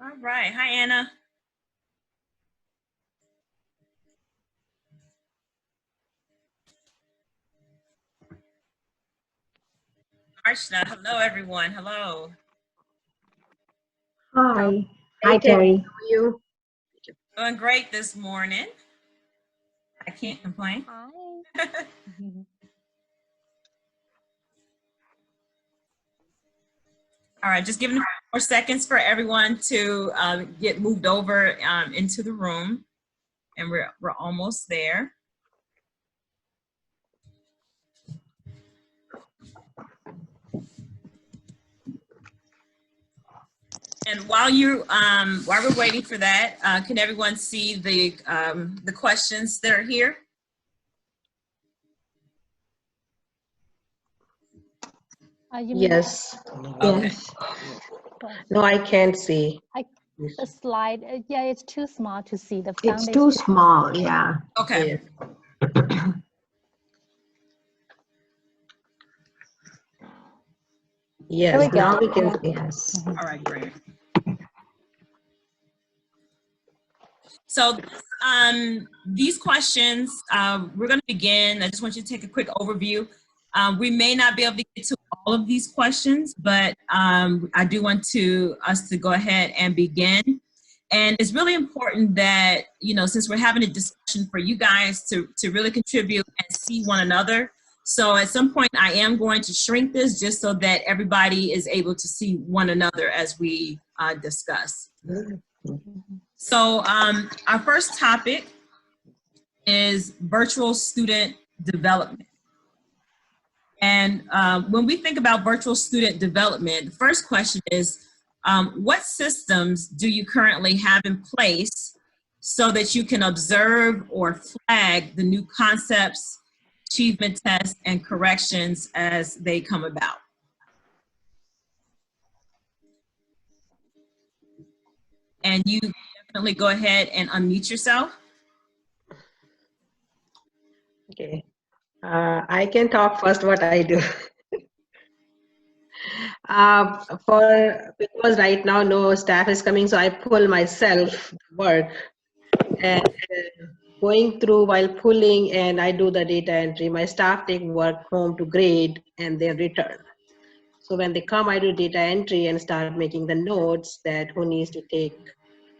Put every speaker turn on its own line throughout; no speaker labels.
All right. Hi, Anna. Archna. Hello, everyone. Hello.
Hi.
Hi,
Terry.
How are you?
Doing great this morning. I can't complain.
Hi.
All right, just giving a few more seconds for everyone to get moved over into the room, and we're almost there. And while we're waiting for that, can everyone see the questions that are here?
You mean
Yes.
Okay.
Yes. No, I can't see.
the slide? Yeah, it's too small to see the
It's
foundation.
too small, yeah.
Okay.
Yes,
There we go.
now we can see.
Yes.
All right, great. So these questions, we're going to begin. I just want you to take a quick overview. We may not be able to get to all of these questions, but I do want us to go ahead and begin. And it's really important that, since we're having a discussion for you guys to really contribute and see one another. So at some point, I am going to shrink this just so that everybody is able to see one another as we discuss. So our first topic is virtual student development. And when we think about virtual student development, the first question is, what systems do you currently have in place so that you can observe or flag the new concepts, achievement tests, and corrections as they come about? And you definitely go ahead and unmute yourself.
Okay. I can talk first what I do. Because right now no staff is coming, so I pull myself work and going through while pulling, and I do the data entry. My staff take work home to grade and then return. So when they come, I do data entry and start making the notes that who needs to take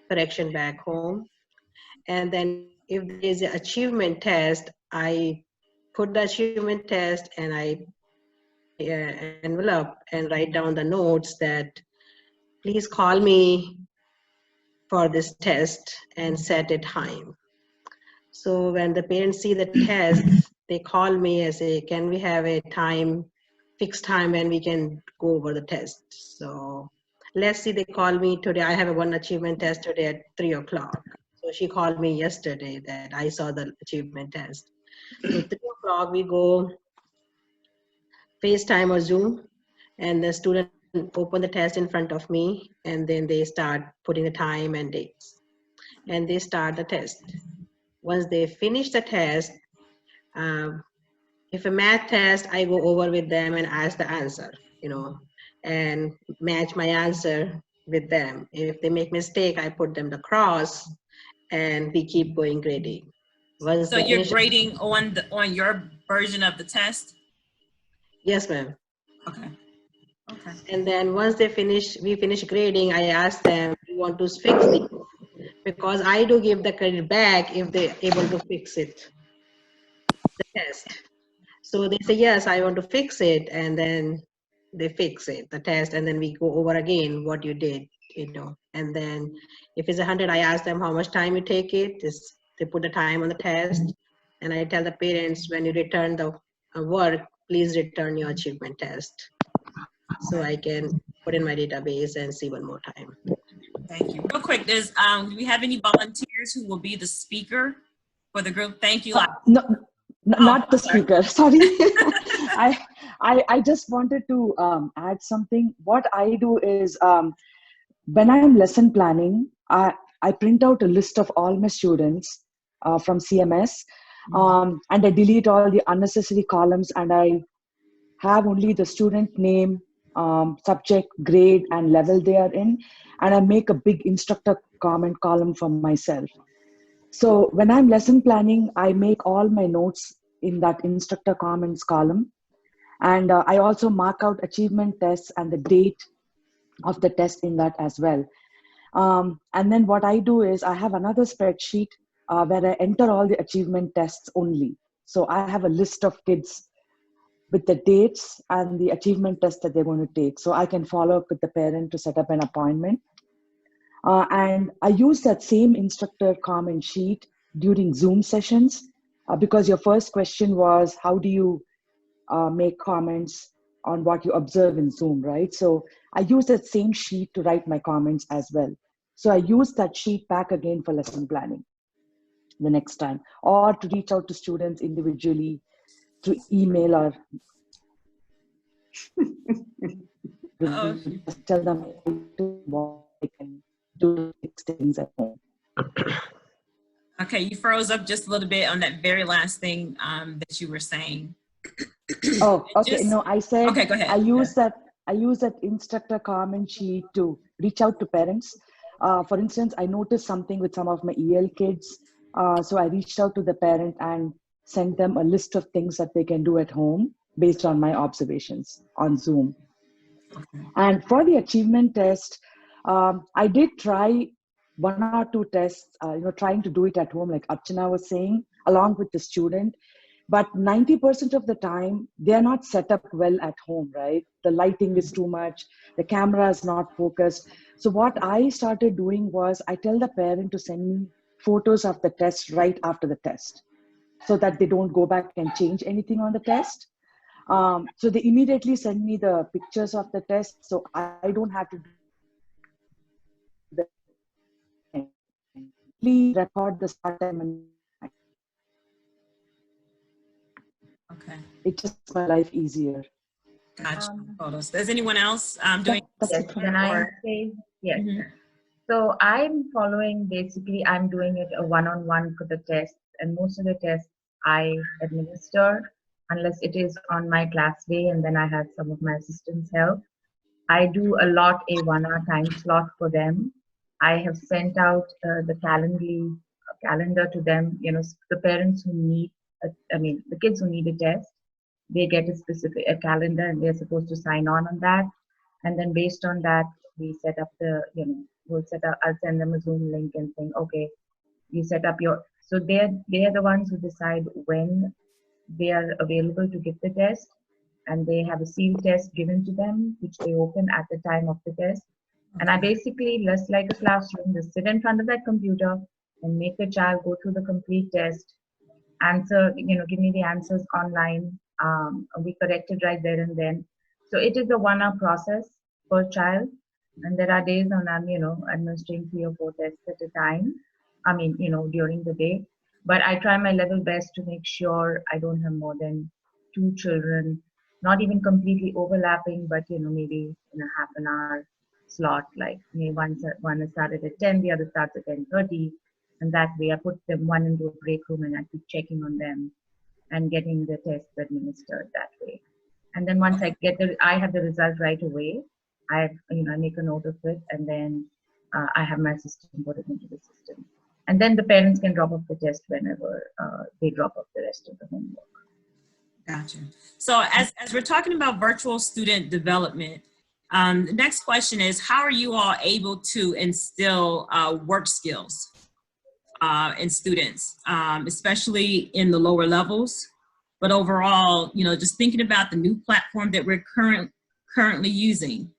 correction back home. And then if there is an achievement test, I put the achievement test and I envelope and write down the notes that please call me for this test and set a time. So when the parents see the test, they call me and say, can we have a time, fixed time when we can go over the test? So let's see, they call me today. I have one achievement test today at 3 o'clock. So she called me yesterday that I saw the achievement test. So 3 o'clock we go FaceTime or Zoom, and the student open the test in front of me, and then they start putting the time and dates, and they start the test. Once they finish the test, if a math test, I go over with them and ask the answer, and match my answer with them. If they make mistake, I put them the cross, and we keep going grading. Once
So you're grading on your version of the test?
Yes, ma'am.
Okay. Okay.
And then once we finish grading, I ask them, you want to fix it? Because I do give the credit back if they're able to fix it, the test. So they say, yes, I want to fix it. And then they fix it, the test. And then we go over again what you did, And then if it's 100, I ask them how much time you take it. They put the time on the test. And I tell the parents, when you return the work, please return your achievement test. So I can put in my database and see one more time.
Thank you. Real quick, do we have any volunteers who will be the speaker for the group? Thank you.
No, not the speaker. Sorry. I just wanted to add something. What I do is when I'm lesson planning, I print out a list of all my students from CMS, and I delete all the unnecessary columns, and I have only the student name, subject, grade, and level they are in. And I make a big instructor comment column for myself. So when I'm lesson planning, I make all my notes in that instructor comments column. And I also mark out achievement tests and the date of the test in that as well. And then what I do is I have another spreadsheet where I enter all the achievement tests only. So I have a list of kids with the dates and the achievement test that they're going to take. So I can follow up with the parent to set up an appointment. And I use that same instructor comment sheet during Zoom sessions because your first question was, how do you make comments on what you observe in Zoom, right? So I use that same sheet to write my comments as well. So I use that sheet back again for lesson planning the next time, or to reach out to students individually through email or just tell them what they can do to fix things at home.
Okay, you froze up just a little bit on that very last thing that you were saying.
Oh, okay. No, I said
okay, go ahead.
I use that instructor comment sheet to reach out to parents. For instance, I noticed something with some of my EL kids. So I reached out to the parent and sent them a list of things that they can do at home based on my observations on Zoom.
Okay.
And for the achievement test, I did try 1 or 2 tests, trying to do it at home, like Archana was saying, along with the student. But 90% of the time, they're not set up well at home, right? The lighting is too much, the camera is not focused. So what I started doing was I tell the parent to send me photos of the test right after the test so that they don't go back and change anything on the test. So they immediately send me the pictures of the test, so I don't have to do the please record the start time and
Okay.
it just makes my life easier.
Gotcha. Photos. Does anyone else doing?
That's
Yes,
it.
can I say yes?
Mhm.
So I'm following, basically I'm doing it a one-on-one for the test, and most of the tests I administer unless it is on my class day, and then I have some of my assistants help. I do a lot a 1 hour time slot for them. I have sent out the calendar to them, the parents who need, the kids who need a test, they get a calendar and they're supposed to sign on that. And then based on that, we set up I'll send them a Zoom link and saying, okay, you set up so they're the ones who decide when they are available to give the test, and they have a sealed test given to them, which they open at the time of the test. And I basically, just like a classroom, just sit in front of that computer and make the child go through the complete test, give me the answers online. We correct it right there and then. So it is a 1 hour process per child. And there are days when I'm, administering 3 or 4 tests at a time. During the day. But I try my level best to make sure I don't have more than 2 children, not even completely overlapping, but, maybe in a half an hour slot, like maybe one is started at 10, the other starts at 10:30. And that way I put them one into a break room and I keep checking on them and getting the tests administered that way. And then once I have the result right away, I make a note of it, and then I have my assistant put it into the system. And then the parents can drop off the test whenever they drop off the rest of the homework.
Gotcha. So as we're talking about virtual student development, the next question is, how are you all able to instill work skills in students, especially in the lower levels? But overall, just thinking about the new platform that we're currently using,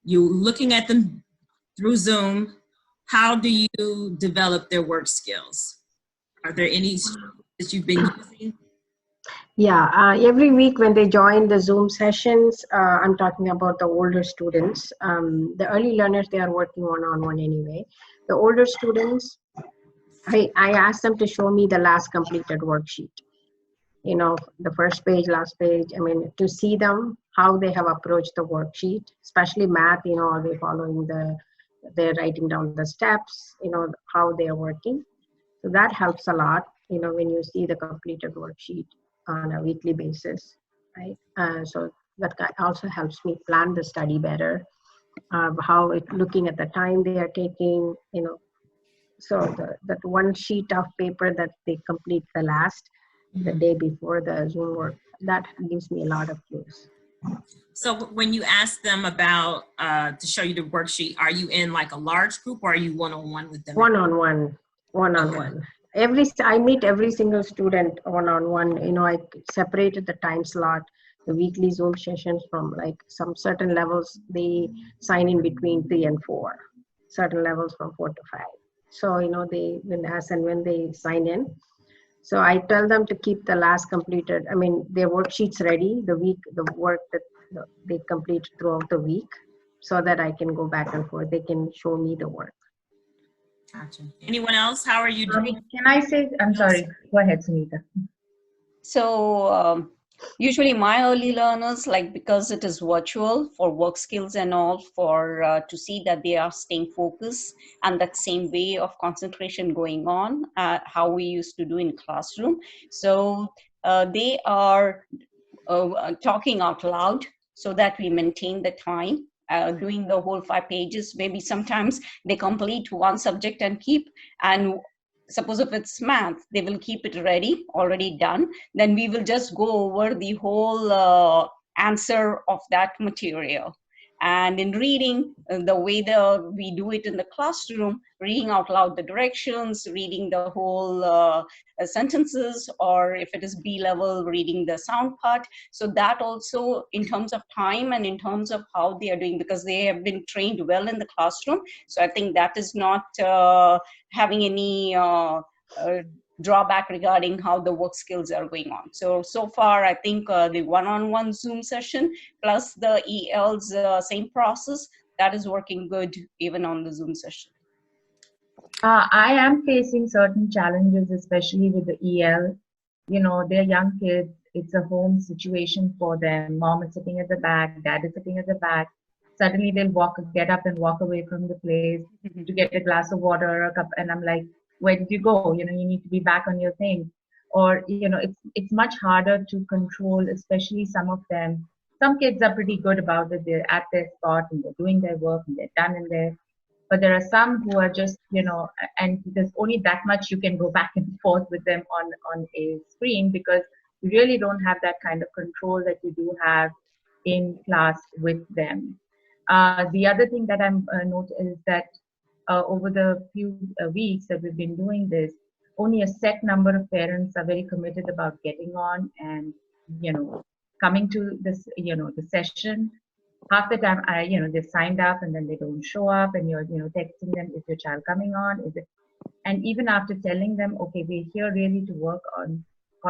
you looking at them through Zoom, how do you develop their work skills? Are there any that you've been using?
Yeah, every week when they join the Zoom sessions, I'm talking about the older students. The early learners, they are working one-on-one anyway. The older students, I ask them to show me the last completed worksheet. The first page, last page, to see them, how they have approached the worksheet, especially math, are they following they're writing down the steps, how they are working. So that helps a lot, when you see the completed worksheet on a weekly basis, right? So also helps me plan the study better. How it looking at the time they are taking, so that one sheet of paper that they complete the day before the Zoom work, that gives me a lot of clues.
So when you ask them about to show you the worksheet, are you in like a large group or are you one-on-one with them?
One-on-one. I meet every single student one-on-one. I separated the time slot, the weekly Zoom sessions from like some certain levels. They sign in between 3 and 4, certain levels from 4 to 5. So, when they sign in, so I tell them to keep the last completed, their worksheets ready, the work that they complete throughout the week, so that I can go back and forth. They can show me the work.
Gotcha. Anyone else? How are you doing?
Can I say, I'm sorry, go ahead, Sunita.
So usually my early learners, like because it is virtual for work skills and all, for to see that they are staying focused and that same way of concentration going on, how we used to do in classroom. So they are talking out loud so that we maintain the time. Doing the whole 5 pages, maybe sometimes they complete one subject and keep, and suppose if it's math, they will keep it ready, already done. Then we will just go over the whole answer of that material. And in reading, the way we do it in the classroom, reading out loud the directions, reading the whole sentences, or if it is B level, reading the sound part. So that also in terms of time and in terms of how they are doing, because they have been trained well in the classroom. So I think that is not having any drawback regarding how the work skills are going on. So far, I think the one-on-one Zoom session plus the EL's same process, that is working good even on the Zoom session.
I am facing certain challenges, especially with the EL. They're young kids. It's a home situation for them. Mom is sitting at the back, dad is sitting at the back. Suddenly they'll get up and walk away from the place to get a glass of water or a cup. And I'm like, where did you go? You need to be back on your thing. Or, it's much harder to control, especially some of them. Some kids are pretty good about it. They're at their spot and they're doing their work and they're done in there. But there are some who are just, and there's only that much you can go back and forth with them on a screen, because you really don't have that kind of control that you do have in class with them. The other thing that I'm noticed is that over the few weeks that we've been doing this, only a set number of parents are very committed about getting on and, coming to this, the session. Half the time, they signed up and then they don't show up, and you're, texting them, is your child coming on? Is it? And even after telling them, okay, we're here really to work on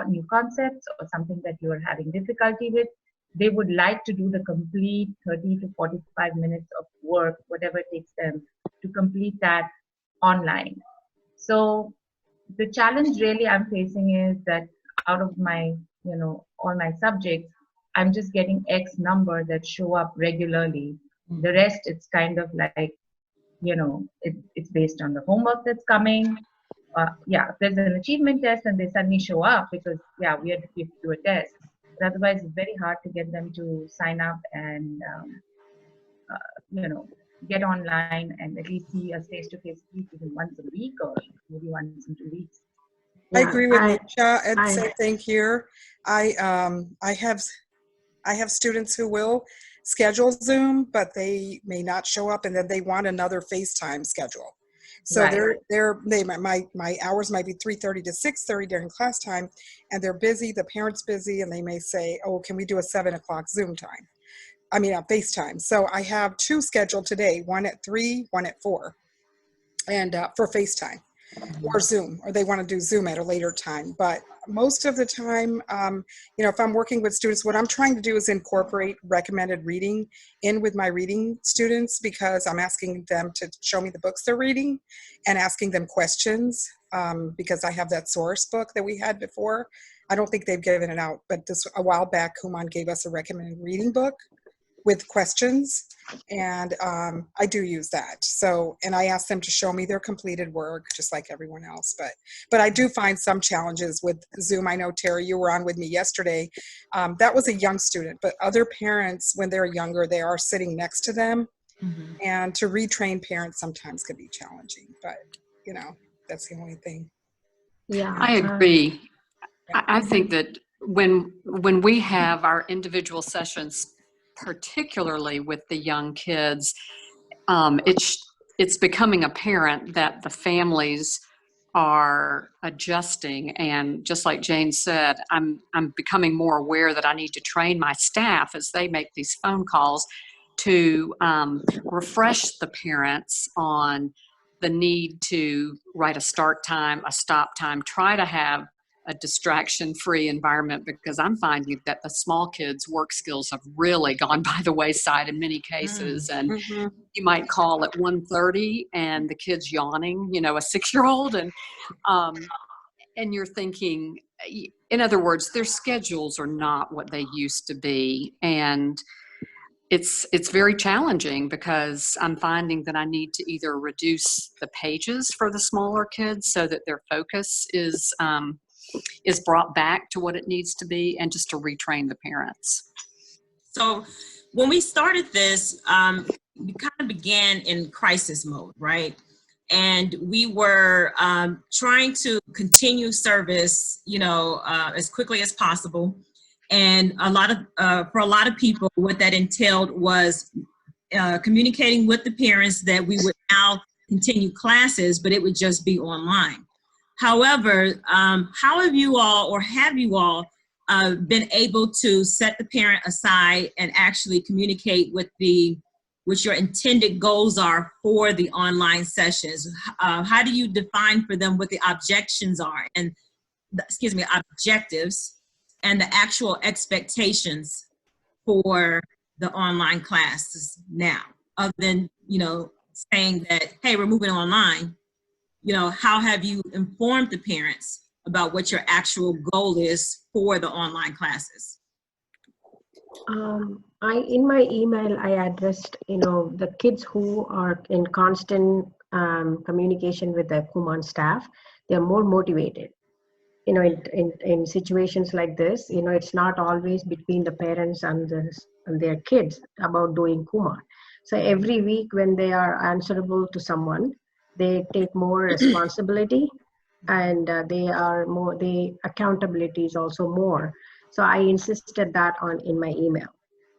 new concepts or something that you're having difficulty with, they would like to do the complete 30 to 45 minutes of work, whatever it takes them to complete that online. So the challenge really I'm facing is that out of my, all my subjects, I'm just getting X number that show up regularly. The rest, it's kind of like, it's based on the homework that's coming. If there's an achievement test and they suddenly show up because, we have to do a test. But otherwise, it's very hard to get them to sign up and, get online and at least see us face-to-face even once a week or maybe once in 2 weeks.
I agree with Nisha, and same thing here. I have students who will schedule Zoom, but they may not show up, and then they want another FaceTime schedule. So my hours might be 3:30 to 6:30 during class time, and they're busy. The parent's busy, and they may say, "Oh, can we do a 7 o'clock Zoom time? FaceTime." So I have 2 scheduled today, one at 3, one at 4, and for FaceTime. Or Zoom, or they want to do Zoom at a later time. But most of the time, if I'm working with students, what I'm trying to do is incorporate recommended reading in with my reading students, because I'm asking them to show me the books they're reading and asking them questions, because I have that source book that we had before. I don't think they've given it out, but a while back, Kumon gave us a recommended reading book with questions. And I do use that. So, and I ask them to show me their completed work, just like everyone else. But I do find some challenges with Zoom. I know, Terry, you were on with me yesterday. That was a young student, but other parents, when they're younger, they are sitting next to them.
Mm-hmm.
And to retrain parents sometimes can be challenging. But, you know, that's the only thing.
Yeah,
I agree. I think that when we have our individual sessions, particularly with the young kids, it's becoming apparent that the families are adjusting, and just like Jane said, I'm becoming more aware that I need to train my staff as they make these phone calls to refresh the parents on the need to write a start time, a stop time, try to have a distraction-free environment, because I'm finding that the small kids' work skills have really gone by the wayside in many cases. And you might call at 1:30 and the kid's yawning, you know, a 6-year-old, and you're thinking, in other words, their schedules are not what they used to be. And it's very challenging, because I'm finding that I need to either reduce the pages for the smaller kids so that their focus is brought back to what it needs to be, and just to retrain the parents.
So when we started this, we kind of began in crisis mode, right? And we were trying to continue service, you know, as quickly as possible. And for a lot of people, what that entailed was communicating with the parents that we would now continue classes, but it would just be online. However, how have you all, or have you all, been able to set the parent aside and actually communicate with what your intended goals are for the online sessions? How do you define for them what the objectives are, and objectives, and the actual expectations for the online classes now, other than, you know, saying that, hey, we're moving online? You know, how have you informed the parents about what your actual goal is for the online classes?
In my email, I addressed, you know, the kids who are in constant communication with the Kumon staff. They're more motivated. You know, in situations like this, you know, it's not always between the parents and their kids about doing Kumon. So every week when they are answerable to someone, they take more responsibility, and the accountability is also more. So I insisted that in my email,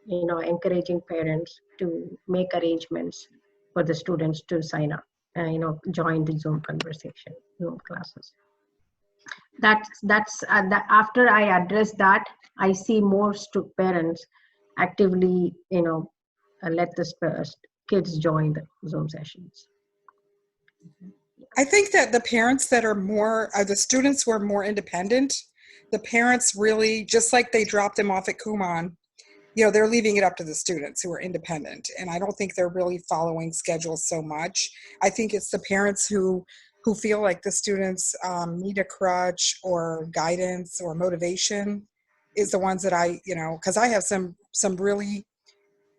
you know, encouraging parents to make arrangements for the students to sign up, you know, join the Zoom classes. That's after I address that, I see more parents actively, you know, let the kids join the Zoom sessions.
I think that the parents that are the students who are more independent, the parents really, just like they dropped them off at Kumon, you know, they're leaving it up to the students who are independent. And I don't think they're really following schedules so much. I think it's the parents who feel like the students need a crutch or guidance or motivation is the ones that you know, because I have some really,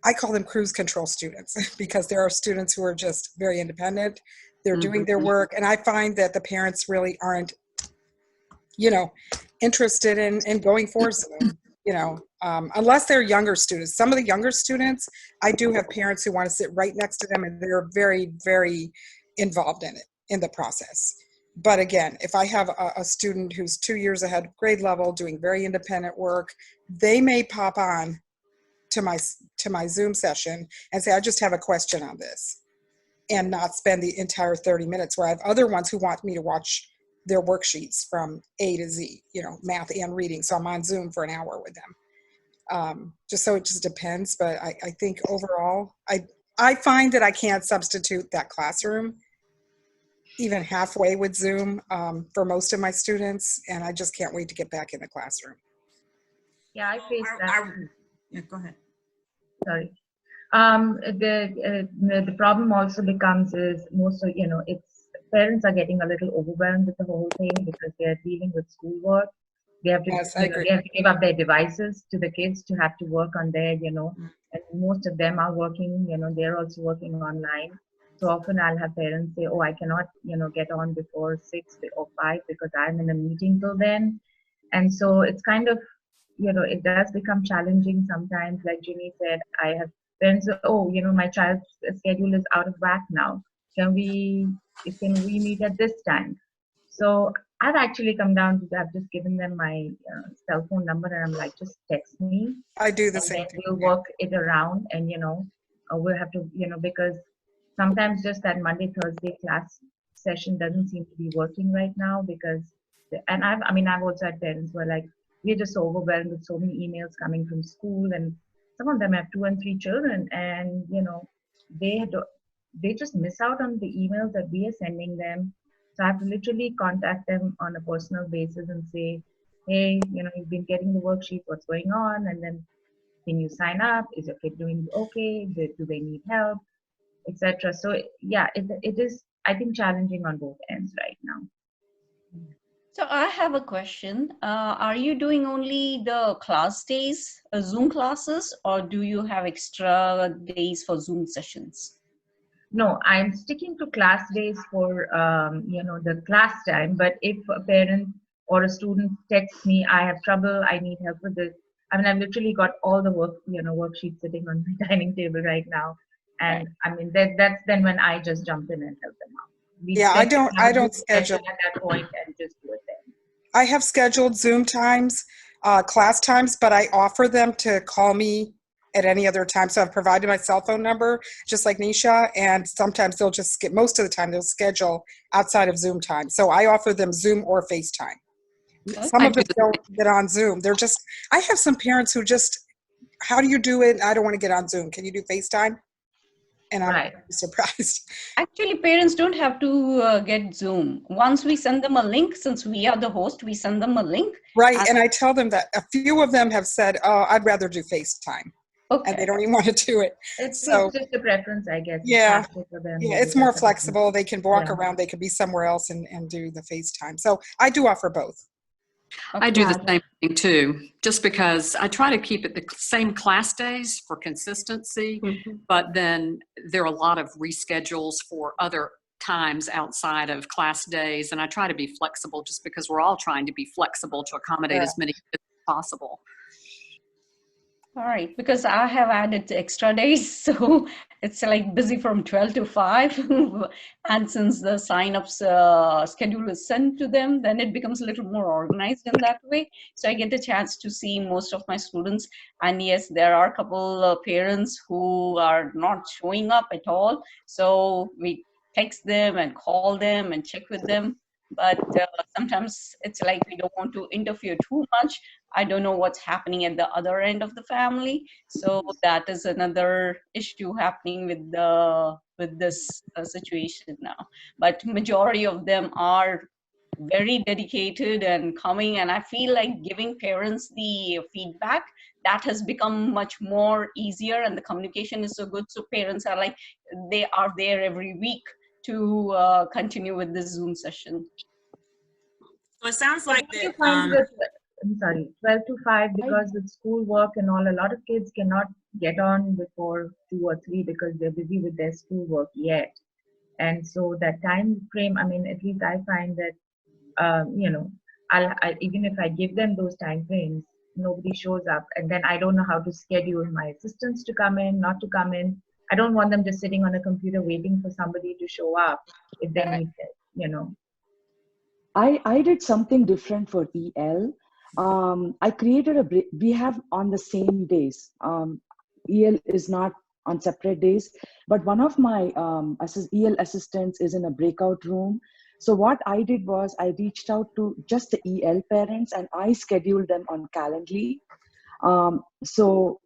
I call them cruise control students, because there are students who are just very independent. They're doing their work. And I find that the parents really aren't, you know, interested in going for Zoom, you know, unless they're younger students. Some of the younger students, I do have parents who want to sit right next to them, and they're very, very involved in it, in the process. But again, if I have a student who's 2 years ahead of grade level doing very independent work, they may pop on to my Zoom session and say, I just have a question on this, and not spend the entire 30 minutes, where I have other ones who want me to watch their worksheets from A to Z, you know, math and reading. So I'm on Zoom for an hour with them. So it just depends. But I think overall, I find that I can't substitute that classroom even halfway with Zoom for most of my students. And I just can't wait to get back in the classroom.
Yeah, I face that.
Yeah, go ahead.
Sorry. The problem also becomes is most of, you know, it's parents are getting a little overwhelmed with the whole thing, because they're dealing with schoolwork. They have to,
Yes, I agree.
they have to give up their devices to the kids to have to work on their, you know, and most of them are working, they're also working online. So often I'll have parents say, oh, I cannot, get on before 6 or 5 because I'm in a meeting till then. And so it's kind of, it does become challenging sometimes. Like Ginny said, I have parents, oh, my child's schedule is out of whack now. Can we meet at this time? So I've actually come down to, I've just given them my cell phone number and I'm like, just text me
I do the
and
same
then
thing.
we'll work it around. And, we'll have to, because sometimes just that Monday, Thursday class session doesn't seem to be working right now because, and I've also had parents who are like, we're just so overwhelmed with so many emails coming from school, and some of them have 2 and 3 children, and they just miss out on the emails that we are sending them. So I have to literally contact them on a personal basis and say, hey, you've been getting the worksheet, what's going on? And then can you sign up? Is your kid doing okay? Do they need help? Etc. So yeah, it is, I think, challenging on both ends right now.
So I have a question. Are you doing only the class days, Zoom classes, or do you have extra days for Zoom sessions?
No, I'm sticking to class days for the class time. But if a parent or a student texts me, I have trouble, I need help with this. I've literally got all the worksheets sitting on my dining table right now, and that's then when I just jump in and help them out.
Yeah, I don't schedule
at that point and just do it then.
I have scheduled Zoom times, class times, but I offer them to call me at any other time. So I've provided my cell phone number, just like Nisha, and sometimes they'll just skip, most of the time they'll schedule outside of Zoom time. So I offer them Zoom or FaceTime. Some of them don't get on Zoom. I have some parents who just, how do you do it? I don't want to get on Zoom. Can you do FaceTime? And I'm surprised.
Actually, parents don't have to get Zoom. Once we send them a link, since we are the host, we send them a link.
Right, and I tell them that a few of them have said, oh, I'd rather do FaceTime.
Okay.
And they don't even want to do it.
It's just a preference, I guess.
Yeah,
for
it's more flexible. They can walk around. They can be somewhere else and do the FaceTime. So I do offer both.
I do the same thing too, just because I try to keep it the same class days for consistency, but then there are a lot of reschedules for other times outside of class days, and I try to be flexible just because we're all trying to be flexible to accommodate as many kids as possible.
All right, because I have added extra days, so it's like busy from 12 to 5. And since the sign-ups schedule is sent to them, then it becomes a little more organized in that way. So I get a chance to see most of my students. And yes, there are a couple of parents who are not showing up at all. So we text them and call them and check with them. But sometimes it's like we don't want to interfere too much. I don't know what's happening at the other end of the family. So that is another issue happening with this situation now. But majority of them are very dedicated and coming, and I feel like giving parents the feedback that has become much more easier, and the communication is so good. So parents are like, they are there every week to continue with the Zoom session.
So it sounds like that.
I'm sorry, 12 to 5, because with school work and all, a lot of kids cannot get on before 2 or 3 because they're busy with their school work yet. And so that time frame, at least I find that, even if I give them those time frames, nobody shows up. And then I don't know how to schedule my assistants to come in, not to come in. I don't want them just sitting on a computer waiting for somebody to show up if they need it,
I did something different for EL. I created we have on the same days. EL is not on separate days, but one of my EL assistants is in a breakout room. So what I did was I reached out to just the EL parents and I scheduled them on Calendly. So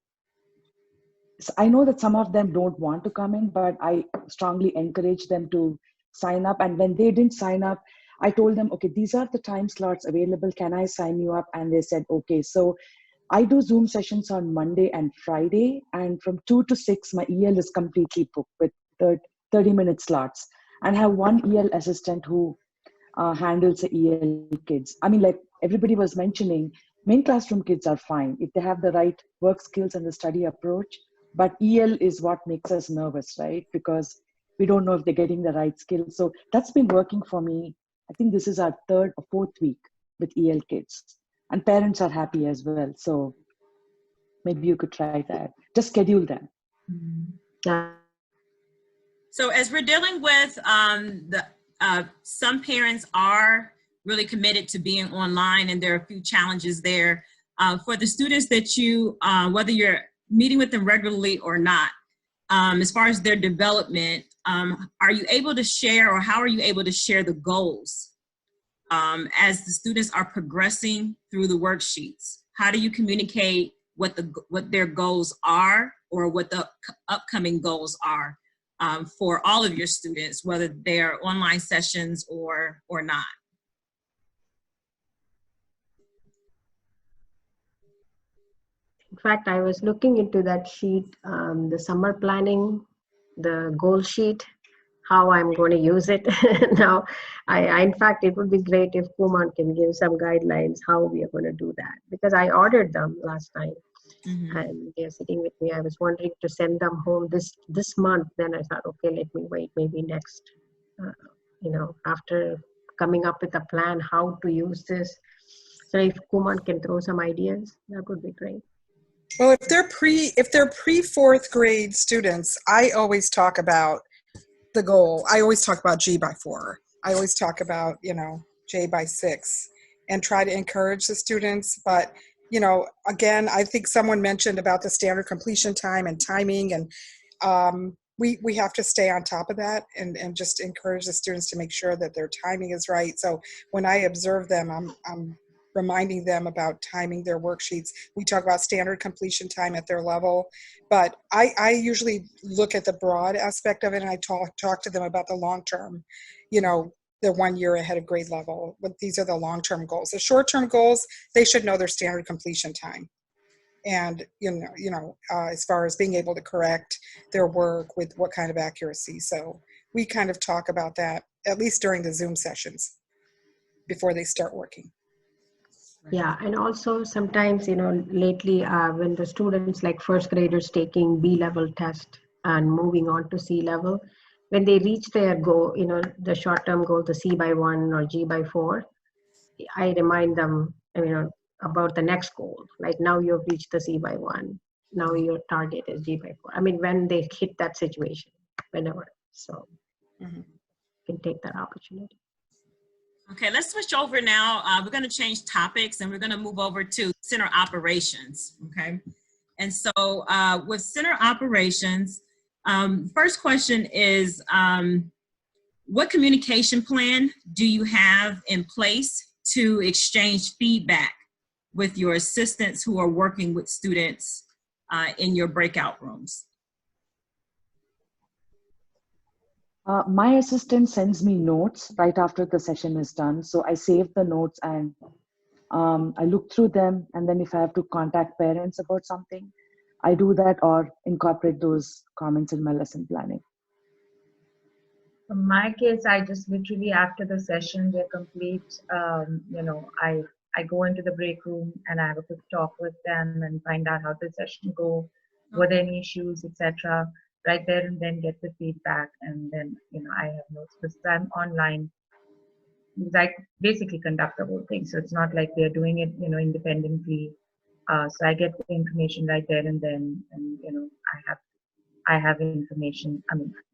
I know that some of them don't want to come in, but I strongly encourage them to sign up. And when they didn't sign up, I told them, okay, these are the time slots available. Can I sign you up? And they said, okay. So I do Zoom sessions on Monday and Friday. And from 2 to 6, my EL is completely booked with 30-minute slots. And I have one EL assistant who handles the EL kids. Like everybody was mentioning, main classroom kids are fine. If they have the right work skills and the study approach, But EL is what makes us nervous, right? Because we don't know if they're getting the right skills. So that's been working for me. I think this is our 3rd or 4th week with EL kids. And parents are happy as well. So maybe you could try that. Just schedule them.
Yeah.
So as we're dealing with some parents are really committed to being online, and there are a few challenges there. For the students that you, whether you're meeting with them regularly or not, as far as their development, are you able to share, or how are you able to share the goals as the students are progressing through the worksheets? How do you communicate what their goals are, or what the upcoming goals are for all of your students, whether they're online sessions or not?
In fact, I was looking into that sheet, the summer planning, the goal sheet, how I'm going to use it. Now, in fact, it would be great if Kumar can give some guidelines how we are going to do that, because I ordered them last time.
Mm-hmm.
And they're sitting with me. I was wondering to send them home this month. Then I thought, okay, let me wait, maybe next, after coming up with a plan how to use this. So if Kumar can throw some ideas, that would be great.
Well, if they're pre 4th grade students, I always talk about the goal. I always talk about G by 4. I always talk about, J by 6, and try to encourage the students. But, again, I think someone mentioned about the standard completion time and timing, and we have to stay on top of that and just encourage the students to make sure that their timing is right. So when I observe them, I'm reminding them about timing their worksheets. We talk about standard completion time at their level, but I usually look at the broad aspect of it, and I talk to them about the long term, the 1 year ahead of grade level. But these are the long-term goals. The short-term goals, they should know their standard completion time. And, as far as being able to correct their work with what kind of accuracy. So we kind of talk about that, at least during the Zoom sessions before they start working.
Yeah, and also sometimes, lately when the students like first graders taking B level test and moving on to C level, when they reach their goal, the short-term goal, the C by 1 or G by 4, I remind them, about the next goal. Like, now you've reached the C by 1. Now your target is G by 4. I mean, when they hit that situation, whenever. So you can take that opportunity.
Okay, let's switch over now. We're going to change topics, and we're going to move over to center operations, okay? And so with center operations, first question is, what communication plan do you have in place to exchange feedback with your assistants who are working with students in your breakout rooms?
My assistant sends me notes right after the session is done. So I save the notes, and I look through them. And then if I have to contact parents about something, I do that or incorporate those comments in my lesson planning.
In my case, I just literally after the session they're complete, I go into the break room and I have a quick talk with them and find out how the session go, were there any issues, etc. Right there and then get the feedback, and then I have notes because I'm online. Because I basically conduct the whole thing, so it's not like they're doing it independently. So I get the information right there and then, and I have information,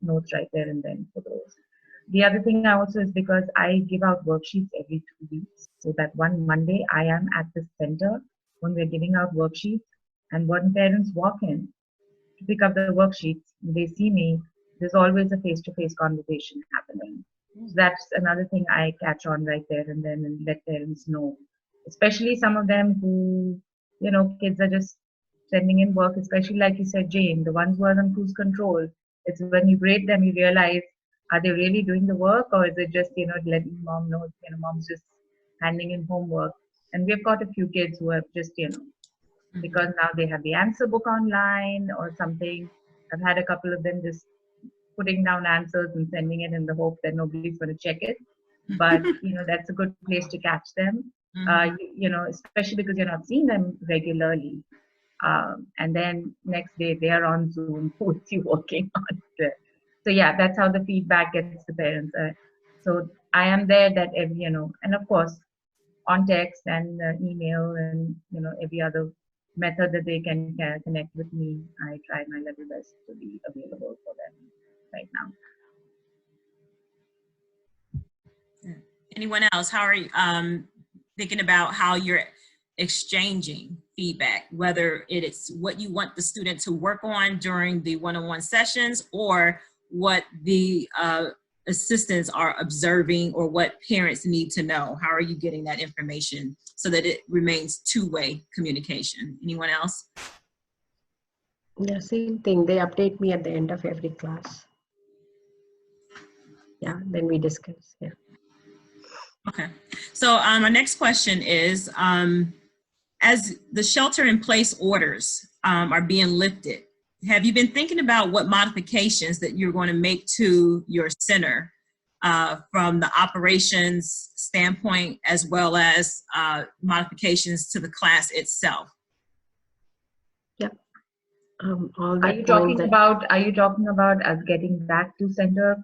notes right there and then for those. The other thing also is because I give out worksheets every 2 weeks, so that one Monday I am at the center when we're giving out worksheets, and when parents walk in to pick up the worksheets, they see me, there's always a face-to-face conversation happening. So that's another thing I catch on right there and then and let parents know. Especially some of them who, kids are just sending in work, especially like you said, Jane, the ones who are on cruise control. It's when you grade them, you realize, are they really doing the work, or is it just, letting mom know, mom's just handing in homework. And we've got a few kids who have just, because now they have the answer book online or something. I've had a couple of them just putting down answers and sending it in the hope that nobody's going to check it. But, that's a good place to catch them, especially because you're not seeing them regularly. And then next day they are on Zoom, who's you working on it? So yeah, that's how the feedback gets to parents. So I am there that every, you know, and of course on text and email and, you know, every other method that they can connect with me, I try my level best to be available for them right now.
Anyone else? How are you thinking about how you're exchanging feedback, whether it is what you want the student to work on during the one-on-one sessions or what the assistants are observing or what parents need to know? How are you getting that information so that it remains two-way communication? Anyone else?
The same thing. They update me at the end of every class. Yeah, then we discuss. Yeah.
Okay. So my next question is, as the shelter-in-place orders are being lifted, have you been thinking about what modifications that you're going to make to your center from the operations standpoint, as well as modifications to the class itself?
Yep. All
Are
the
you
points
talking about us getting back to center?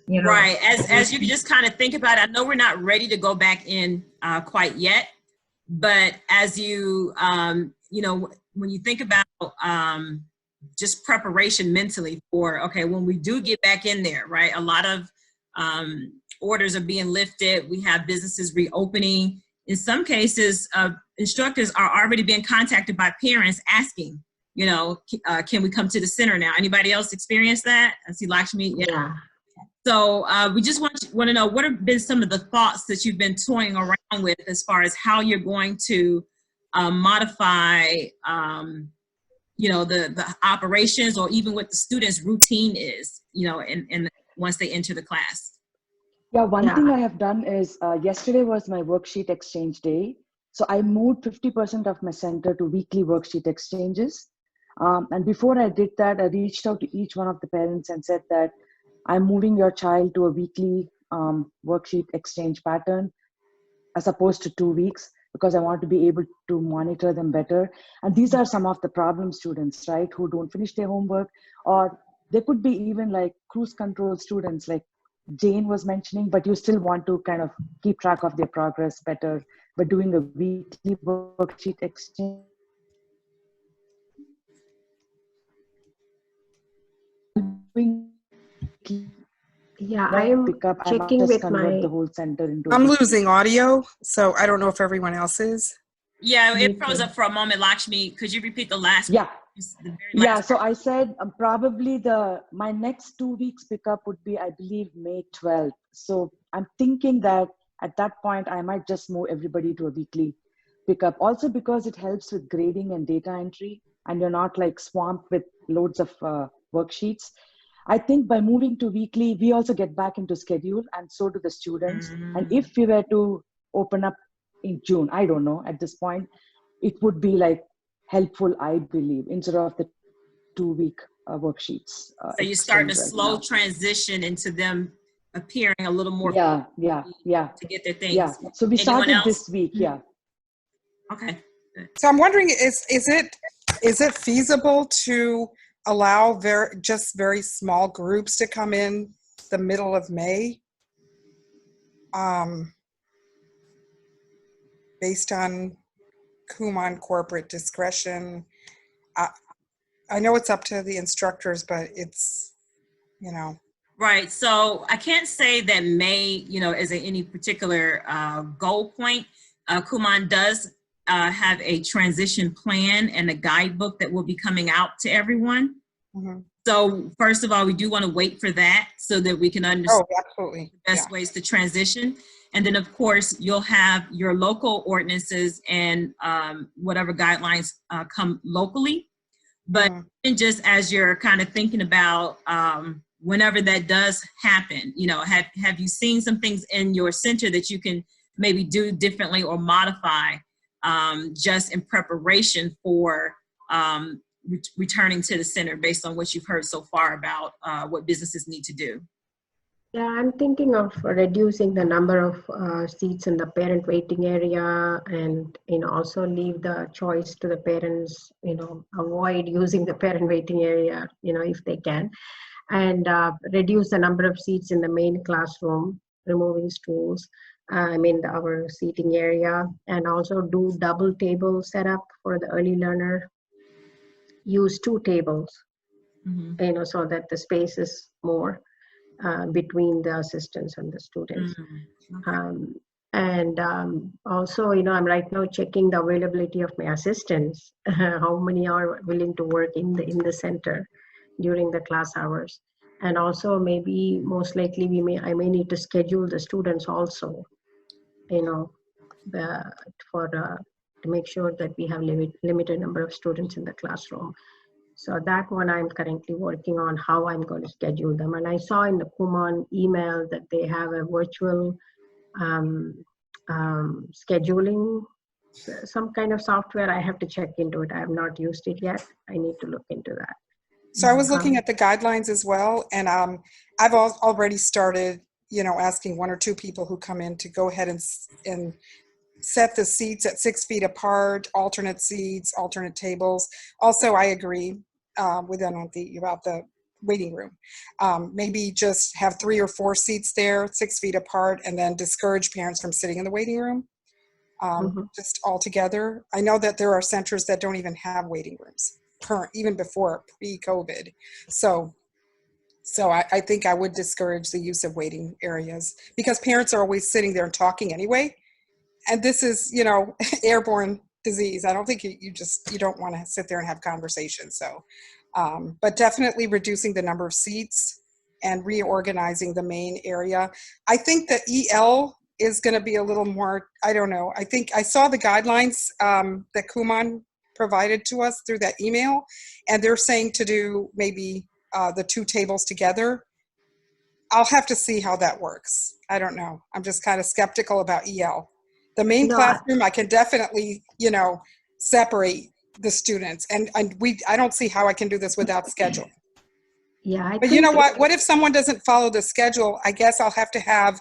You know,
right. As you can just kind of think about it, I know we're not ready to go back in quite yet, but as you, you know, when you think about just preparation mentally for, okay, when we do get back in there, right? A lot of orders are being lifted. We have businesses reopening. In some cases, instructors are already being contacted by parents asking, you know, can we come to the center now? Anybody else experience that? I see Lakshmi.
Yeah.
So we just want to know, what have been some of the thoughts that you've been toying around with as far as how you're going to modify, you know, the operations, or even what the students' routine is, you know, and once they enter the class?
Yeah, one thing I have done is yesterday was my worksheet exchange day. So I moved 50% of my center to weekly worksheet exchanges. And before I did that, I reached out to each one of the parents and said that I'm moving your child to a weekly worksheet exchange pattern as opposed to 2 weeks, because I want to be able to monitor them better. And these are some of the problem students, right, who don't finish their homework, or they could be even like cruise control students like Jane was mentioning, but you still want to kind of keep track of their progress better by doing a weekly worksheet exchange.
Yeah, I am checking with my.
The whole center into.
I'm losing audio, so I don't know if everyone else is.
Yeah, it froze up for a moment. Lakshmi, could you repeat the last?
Yeah.
The very
Yeah,
last
so I said probably my next 2 weeks pickup would be, I believe, May 12th. So I'm thinking that at that point, I might just move everybody to a weekly pickup. Also because it helps with grading and data entry, and you're not like swamped with loads of worksheets. I think by moving to weekly, we also get back into schedule, and so do the students. And if we were to open up in June, I don't know at this point, it would be like helpful, I believe, instead of the 2-week worksheets.
So you're starting a slow transition into them appearing a little more.
Yeah.
To get their things.
Yeah. So we started this week. Yeah.
Okay.
So I'm wondering, is it feasible to allow very small groups to come in the middle of May? Based on Kumon corporate discretion. I know it's up to the instructors, but it's, you know.
Right. So I can't say that May, you know, is any particular goal point. Kumon does have a transition plan and a guidebook that will be coming out to everyone.
Mm-hmm.
So first of all, we do want to wait for that so that we can understand
absolutely.
the best ways to transition. And then, of course, you'll have your local ordinances and whatever guidelines come locally. But just as you're kind of thinking about whenever that does happen, you know, have you seen some things in your center that you can maybe do differently or modify just in preparation for returning to the center based on what you've heard so far about what businesses need to do?
Yeah, I'm thinking of reducing the number of seats in the parent waiting area, and also leave the choice to the parents. Avoid using the parent waiting area, if they can, and reduce the number of seats in the main classroom, removing stools. Our seating area, and also do double table setup for the early learner. Use 2 tables, so that the space is more between the assistants and the students. And also, I'm right now checking the availability of my assistants, how many are willing to work in the center during the class hours. And also maybe most likely I may need to schedule the students also, to make sure that we have limited number of students in the classroom. So that one I'm currently working on how I'm going to schedule them. And I saw in the Kumon email that they have a virtual scheduling, some kind of software. I have to check into it. I have not used it yet. I need to look into that.
So I was looking at the guidelines as well, and I've already started, asking 1 or 2 people who come in to go ahead and set the seats at 6 feet apart, alternate seats, alternate tables. Also, I agree with Ananthi about the waiting room. Maybe just have 3 or 4 seats there, 6 feet apart, and then discourage parents from sitting in the waiting room, just all together. I know that there are centers that don't even have waiting rooms, even before pre-COVID. So I think I would discourage the use of waiting areas, because parents are always sitting there and talking anyway. And this is, airborne disease. I don't think you don't want to sit there and have conversations. So, but definitely reducing the number of seats and reorganizing the main area. I think that EL is going to be a little more, I don't know. I think I saw the guidelines that Kumon provided to us through that email, and they're saying to do maybe the 2 tables together. I'll have to see how that works. I don't know. I'm just kind of skeptical about EL. The main classroom, I can definitely, separate the students. And I don't see how I can do this without schedule.
Yeah,
but you know what? What if someone doesn't follow the schedule? I guess I'll have to have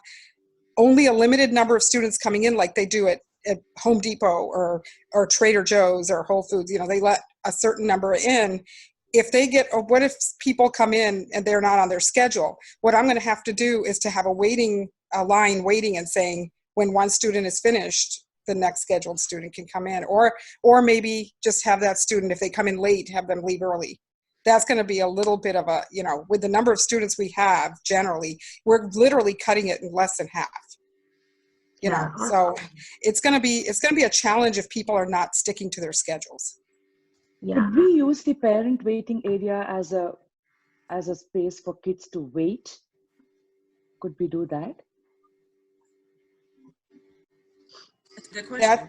only a limited number of students coming in, like they do at Home Depot or Trader Joe's or Whole Foods. They let a certain number in. What if people come in and they're not on their schedule? What I'm going to have to do is to have a line waiting and saying, when one student is finished, the next scheduled student can come in, or maybe just have that student, if they come in late, have them leave early. That's going to be a little bit of a, with the number of students we have, generally, we're literally cutting it in less than half. So it's going to be a challenge if people are not sticking to their schedules.
Yeah. Could we use the parent waiting area as a space for kids to wait? Could we do that?
That's a good question.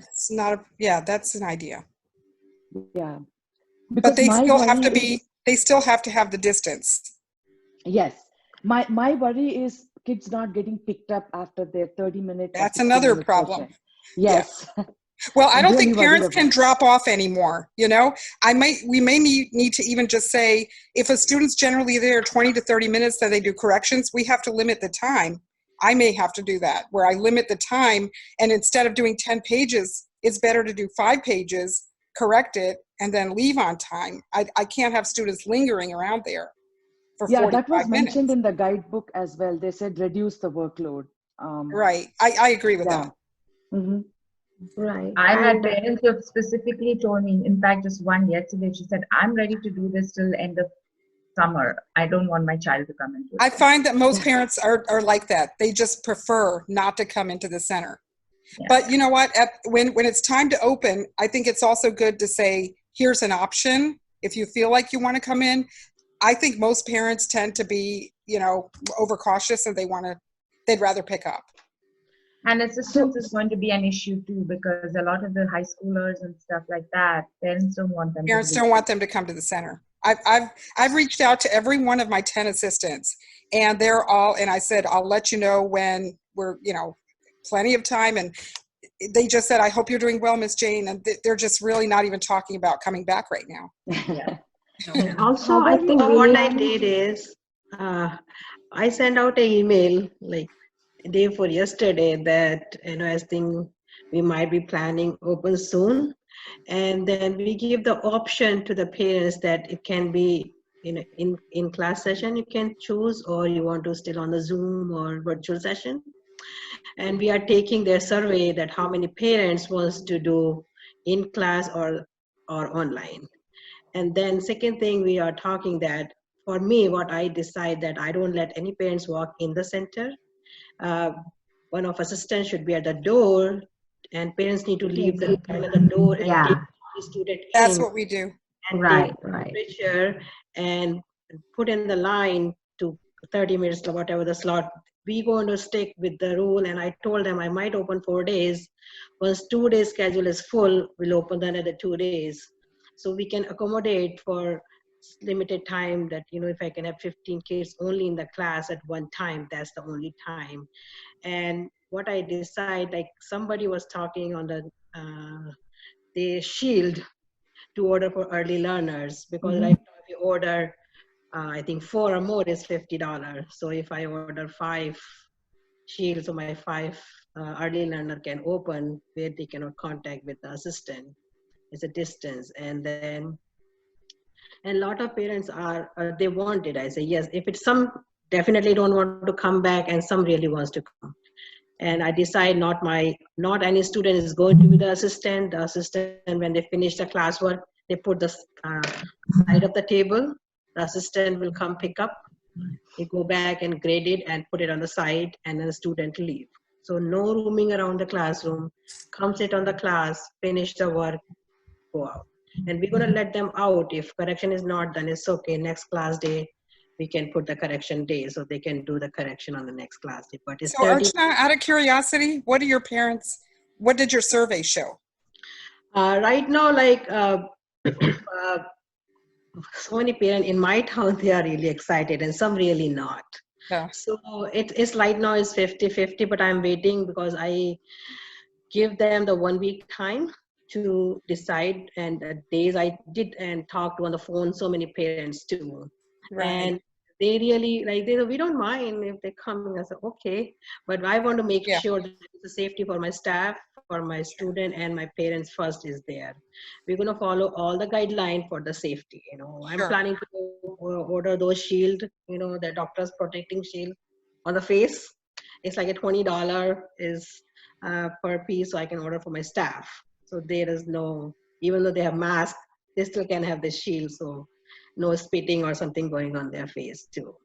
That's an idea.
Yeah.
But they still have to have the distance.
Yes. My worry is kids not getting picked up after their 30-minute.
That's another problem.
Session. Yes.
Yeah. Well, I don't think parents can drop off anymore. We may need to even just say, if a student's generally there 20 to 30 minutes that they do corrections, we have to limit the time. I may have to do that, where I limit the time, and instead of doing 10 pages, it's better to do 5 pages, correct it, and then leave on time. I can't have students lingering around there for 45 minutes.
Yeah, that was mentioned in the guidebook as well. They said reduce the workload.
Right. I agree with that.
Mm-hmm.
Right. I had parents who have specifically told me, in fact, just one yesterday, she said, I'm ready to do this till end of summer. I don't want my child to come into it.
I find that most parents are like that. They just prefer not to come into the center. Yeah. But you know what? When it's time to open, I think it's also good to say, here's an option if you feel like you want to come in. I think most parents tend to be, overcautious, and they'd rather pick up.
And assistance is going to be an issue too, because a lot of the high schoolers and stuff like that, parents don't want them.
Parents don't want them to come to the center. I've reached out to every one of my 10 assistants, and they're all, and I said, I'll let you know when we're, plenty of time. And they just said, I hope you're doing well, Miss Jane. And they're just really not even talking about coming back right now.
Yeah. Also, I think what I did is,
I sent out an email like day for yesterday that, I think we might be planning open soon. And then we give the option to the parents that it can be in class session you can choose, or you want to still on the Zoom or virtual session. And we are taking their survey that how many parents wants to do in class or online. And then second thing we are talking that for me, what I decide that I don't let any parents walk in the center. Uh, one of assistants should be at the door, and parents need to leave the at the door and take
Yeah,
the student
That's
in
what we do.
and take
right, right.
temperature and put in the line to 30 minutes or whatever the slot. We going to stick with the rule, and I told them I might open 4 days. Once 2 days schedule is full, we'll open the another 2 days. So we can accommodate for limited time that, if I can have 15 kids only in the class at one time, that's the only time. And what I decide, like somebody was talking on the shield to order for early learners, because right now if you order I think 4 or more is $50. So if I order 5 shields, so my 5 early learner can open where they cannot contact with the assistant. It's a distance. And a lot of parents are they want it. I say yes. If it's some definitely don't want to come back, and some really wants to come. And I decide not any student is going to be the assistant. The assistant, when they finish the classwork, they put the side of the table. The assistant will come pick up. They go back and grade it and put it on the side, and then the student leave. So no roaming around the classroom. Come sit on the class, finish the work, go out. And we're gonna let them out. If correction is not done, it's okay. Next class day, we can put the correction day so they can do the correction on the next class day. But it's
So
30.
Archana, out of curiosity, what did your survey show?
Right now, like uh, so many parents in my town, they are really excited, and some really not.
Yeah.
So it's right now is 50-50, but I'm waiting because I give them the 1 week time to decide, and the days I did and talked on the phone so many parents too.
Right.
And they really we don't mind if they're coming. I said okay, but I want to make
Yeah.
sure that the safety for my staff, for my student, and my parents first is there. We're going to follow all the guidelines for the safety. I'm
Sure.
planning to order those shield, the doctor's protecting shield on the face. It's like a $20 is per piece, so I can order for my staff. So there is no, even though they have masks, they still can have the shield, so no spitting or something going on their face too.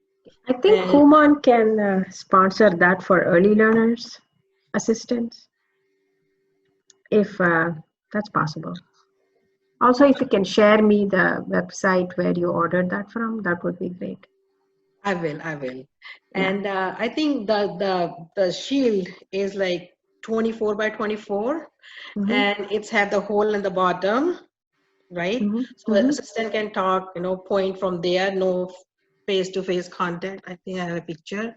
I think
And
Kumon can sponsor that for early learners assistance, if that's possible. Also, if you can share me the website where you ordered that from, that would be great.
I will.
Yeah.
And I think the shield is like 24 by 24, and it's have the hole in the bottom, right? So the assistant can talk, point from there, no face-to-face contact. I think I have a picture.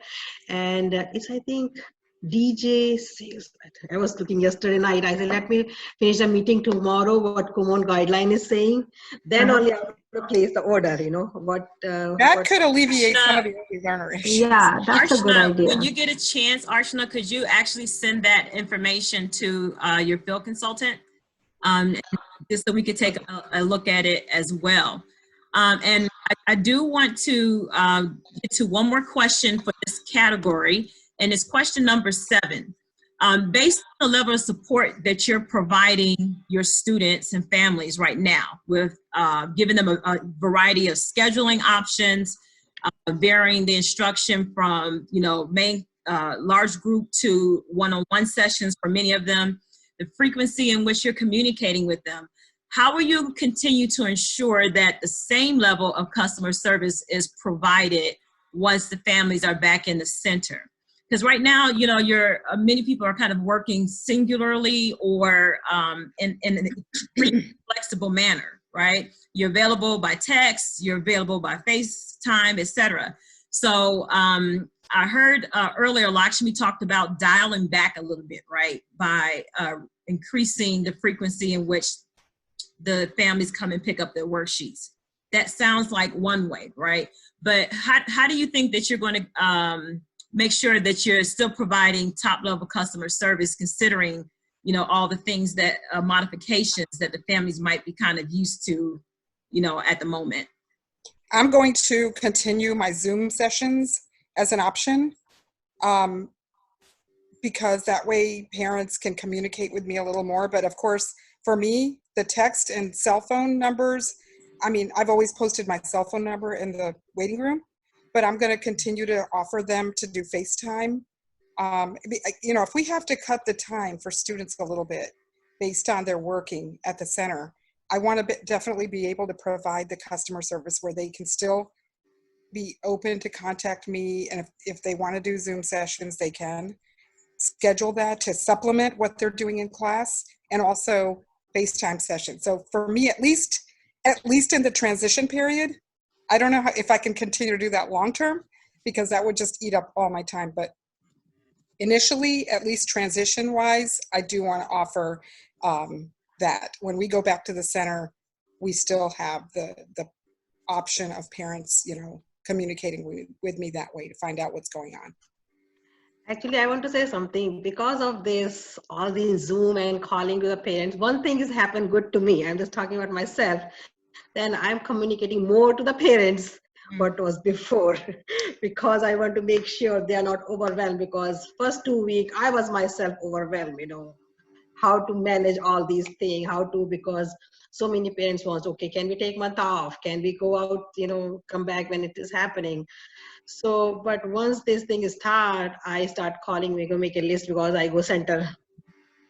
And it's, I think, DJ sales. I was looking yesterday night. I said, let me finish the meeting tomorrow, what Kumon guideline is saying. Then only I will place the order,
That could alleviate some of the early learner issues.
Yeah, that's a good
Archana,
idea.
when you get a chance, Archana, could you actually send that information to your field consultant? Just so we could take a look at it as well. And I do want to get to one more question for this category, and it's question number 7. Based on the level of support that you're providing your students and families right now, with giving them a variety of scheduling options, varying the instruction from main large group to one-on-one sessions for many of them, the frequency in which you're communicating with them, how will you continue to ensure that the same level of customer service is provided once the families are back in the center? Because right now, many people are kind of working singularly or in an extremely flexible manner, right? You're available by text, you're available by FaceTime, etc. So I heard earlier, Lakshmi talked about dialing back a little bit, right? By increasing the frequency in which the families come and pick up their worksheets. that sounds like one way, right? But how do you think that you're going to make sure that you're still providing top level customer service, considering, you know, all the things that modifications that the families might be kind of used to, you know, at the moment?
I'm going to continue my Zoom sessions as an option, because that way parents can communicate with me a little more. But of course, for me, the text and cell phone numbers, I mean, I've always posted my cell phone number in the waiting room, but I'm going to continue to offer them to do FaceTime. You know, if we have to cut the time for students a little bit based on their working at the center, I want to definitely be able to provide the customer service where they can still be open to contact me. And if they want to do Zoom sessions, they can schedule that to supplement what they're doing in class, and also FaceTime sessions. So for me, at least in the transition period, I don't know if I can continue to do that long term, because that would just eat up all my time. But initially, at least transition wise, I do want to offer that when we go back to the center, we still have the option of parents, you know, communicating with me that way to find out what's going on.
Actually, I want to say something. Because of this, all these Zoom and calling to the parents, one thing has happened good to me. I'm just talking about myself. Then I'm communicating more to the parents what was before, because I want to make sure they are not overwhelmed, because first 2 weeks I was myself overwhelmed, you know, how to manage all these things, because so many parents want, okay, can we take month off? Can we go out, you know, come back when it is happening? So, but once this thing is start, I start calling, we go make a list, because I go center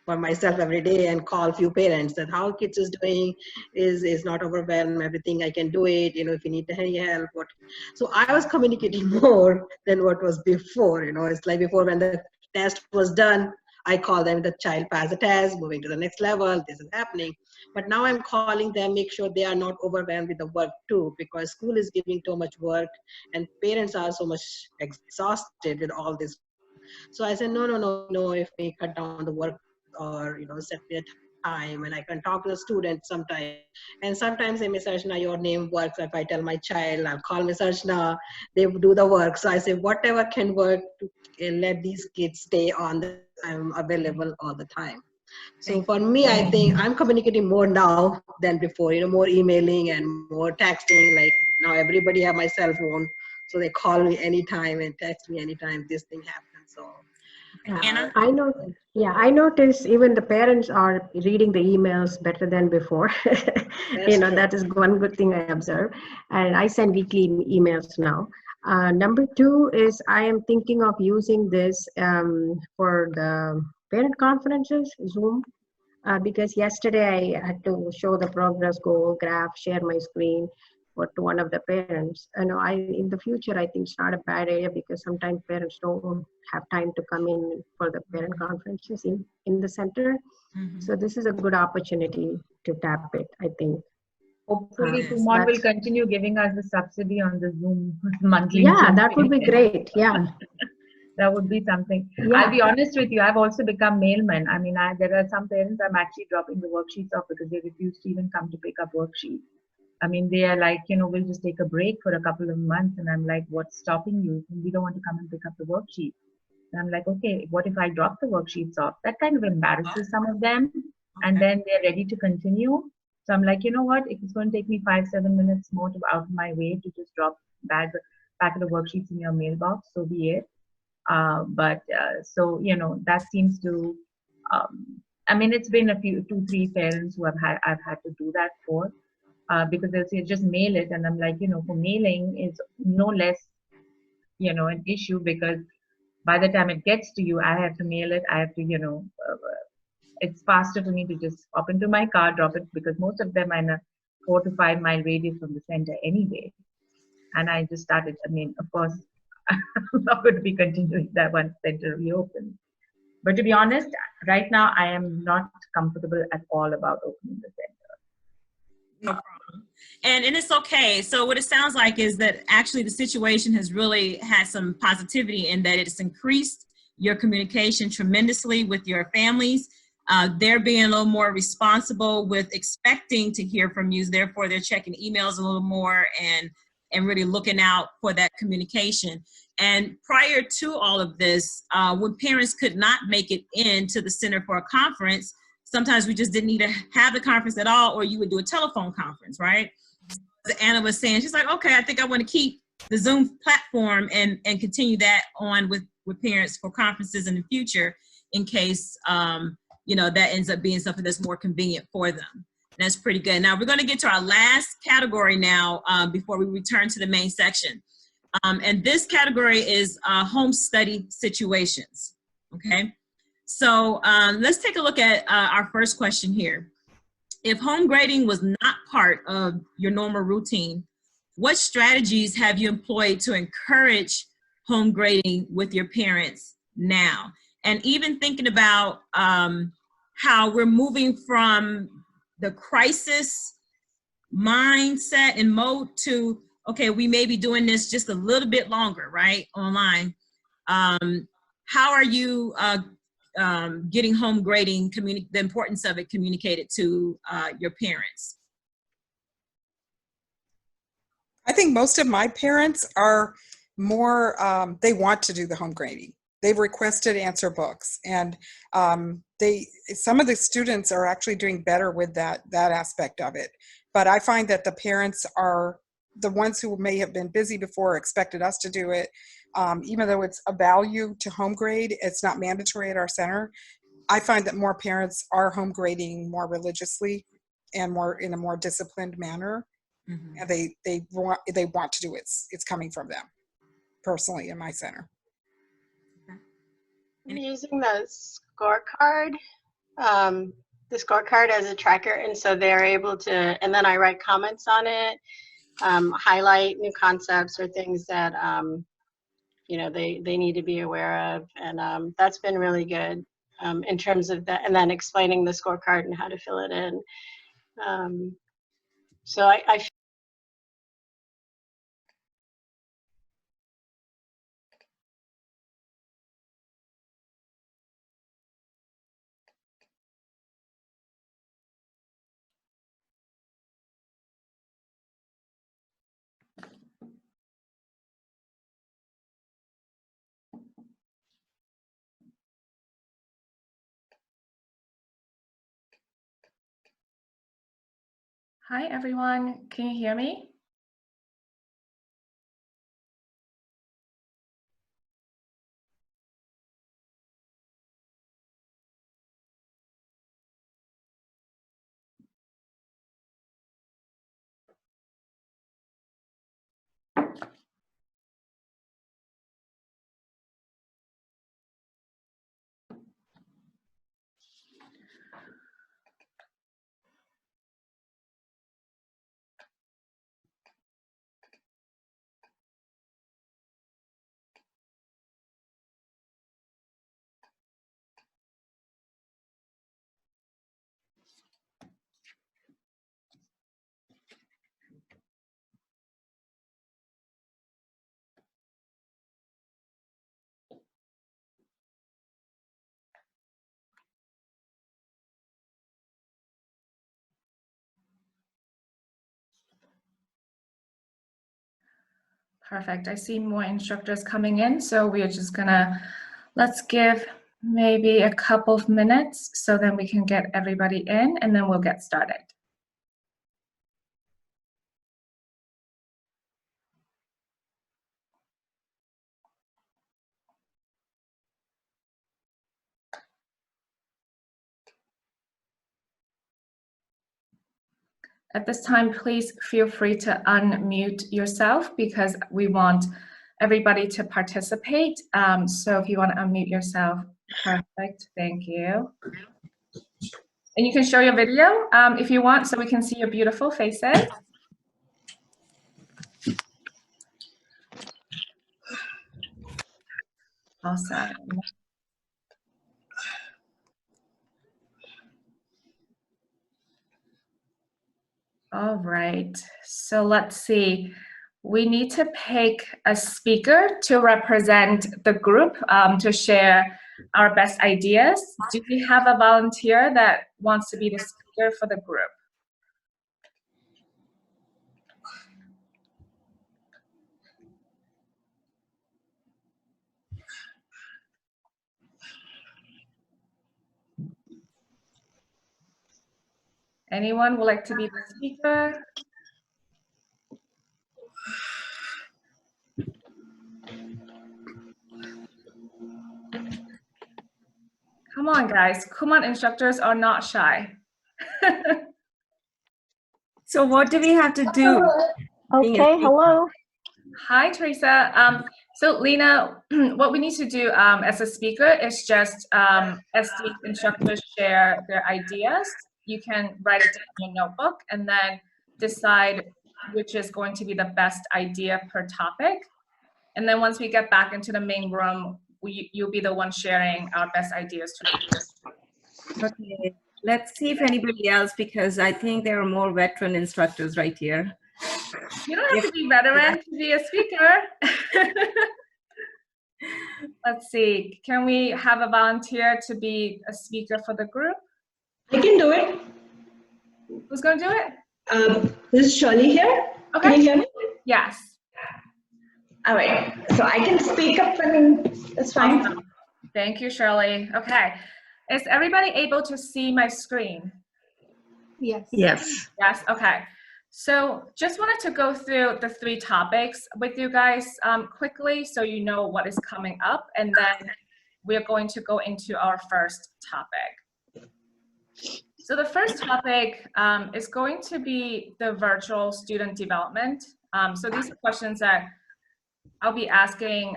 for myself every day and call few parents that how kids is doing, is not overwhelmed, everything I can do it, you know, if you need any help, what. So I was communicating more than what was before, you know. It's like before, when the test was done, I call them, the child passed the test, moving to the next level, this is happening. But now I'm calling them, make sure they are not overwhelmed with the work too, because school is giving too much work and parents are so much exhausted with all this. So I said, no, if we cut down the work, or, you know, set me a time, and I can talk to the students sometime. And sometimes they may say, Sarshna, your name works. If I tell my child, I'll call me Sarshna, they do the work. So I say, whatever can work to let these kids stay on the, I'm available all the time. So for me, I think I'm communicating more now than before, you know, more emailing and more texting. Like now everybody have my cell phone, so they call me anytime and text me anytime this thing happens. So
Anna?
I notice even the parents are reading the emails better than before. You know, that is one good thing I observe. And I send weekly emails now. Number two is I am thinking of using this for the parent conferences, Zoom, because yesterday I had to show the progress goal graph, share my screen to one of the parents. You know, in the future, I think it's not a bad idea, because sometimes parents don't have time to come in for the parent conferences in the center. So this is a good opportunity to tap it, I think.
Hopefully, Kumon will continue giving us the subsidy on the Zoom monthly.
Yeah,
Zoom
that would be great. Yeah.
That would be something.
Yeah.
I'll be honest with you, I've also become mailman. I mean, there are some parents I'm actually dropping the worksheets off because they refuse to even come to pick up worksheets. I mean, they are like, you know, we'll just take a break for a couple of months. And I'm like, what's stopping you? We don't want to come and pick up the worksheet. And I'm like, okay, what if I drop the worksheets off? That kind of embarrasses some of them. And then they're ready to continue. So I'm like, you know what? If it's going to take me 5-7 minutes more to out of my way to just drop packet of worksheets in your mailbox, so be it. So, you know, that seems to, I mean, it's been a few, 2-3 parents who I've had to do that for, because they'll say, just mail it. And I'm like, you know, for mailing is no less, you know, an issue, because by the time it gets to you, I have to mail it. I have to, you know, it's faster for me to just hop into my car, drop it, because most of them are in a 4 to 5 mile radius from the center anyway. And I just started, I mean, of course, I'm not going to be continuing that once center reopens. But to be honest, right now, I am not comfortable at all about opening the center.
No problem. And it's okay. So what it sounds like is that actually the situation has really had some positivity in that it's increased your communication tremendously with your families. They're being a little more responsible with expecting to hear from you. Therefore, they're checking emails a little more and really looking out for that communication. And prior to all of this, when parents could not make it into the center for a conference, sometimes we just didn't need to have the conference at all, or you would do a telephone conference, right? Anna was saying, she's like, okay, I think I want to keep the Zoom platform and continue that on with parents for conferences in the future in case, you know, that ends up being something that's more convenient for them. That's pretty good. Now we're going to get to our last category now before we return to the main section. And this category is home study situations, okay? So let's take a look at our first question here. If home grading was not part of your normal routine, what strategies have you employed to encourage home grading with your parents now? And even thinking about how we're moving from the crisis mindset and mode to, okay, we may be doing this just a little bit longer, right, online. How are you getting home grading, the importance of it communicated to your parents?
I think most of my parents are more, they want to do the home grading. They've requested answer books, and some of the students are actually doing better with that aspect of it. But I find that the parents are the ones who may have been busy before, expected us to do it. Even though it's a value to home grade, it's not mandatory at our center. I find that more parents are home grading more religiously and more in a more disciplined manner. Mm-hmm. And they want to do it. It's coming from them personally in my center.
I'm using the scorecard as a tracker, and so they're able to, and then I write comments on it, highlight new concepts or things that you know they need to be aware of, and that's been really good in terms of that, and then explaining the scorecard and how to fill it in. So I
Hi, everyone. Can you hear me? Perfect. I see more instructors coming in, so we are just gonna, let's give maybe a couple of minutes so then we can get everybody in, and then we'll get started. At this time, please feel free to unmute yourself because we want everybody to participate. So if you want to unmute yourself, perfect, thank you. And you can show your video if you want so we can see your beautiful faces. Awesome. All right, so let's see. We need to pick a speaker to represent the group to share our best ideas. Do we have a volunteer that wants to be the speaker for the group? Anyone would like to be the speaker? Come on, guys. Kumon instructors are not shy.
So what do we have to do?
Okay, hello.
Hi, Teresa. So Lena, what we need to do as a speaker is just as the instructors share their ideas, you can write it down in your notebook and then decide which is going to be the best idea per topic. And then once we get back into the main room, you'll be the one sharing our best ideas to the group.
Okay, let's see if anybody else, because I think there are more veteran instructors right here.
You don't have to be veteran to be a speaker. Let's see, can we have a volunteer to be a speaker for the group?
I can do it.
Who's going to do it?
This is Shirley here.
Okay.
Can you hear me?
Yes.
All right. So I can speak up. I mean, that's fine.
Awesome. Thank you, Shirley. Okay. Is everybody able to see my screen?
Yes.
Yes.
Yes. Okay. So just wanted to go through the 3 topics with you guys quickly so you know what is coming up, and then we're going to go into our first topic. So the first topic is going to be the virtual student development. So these are questions that I'll be asking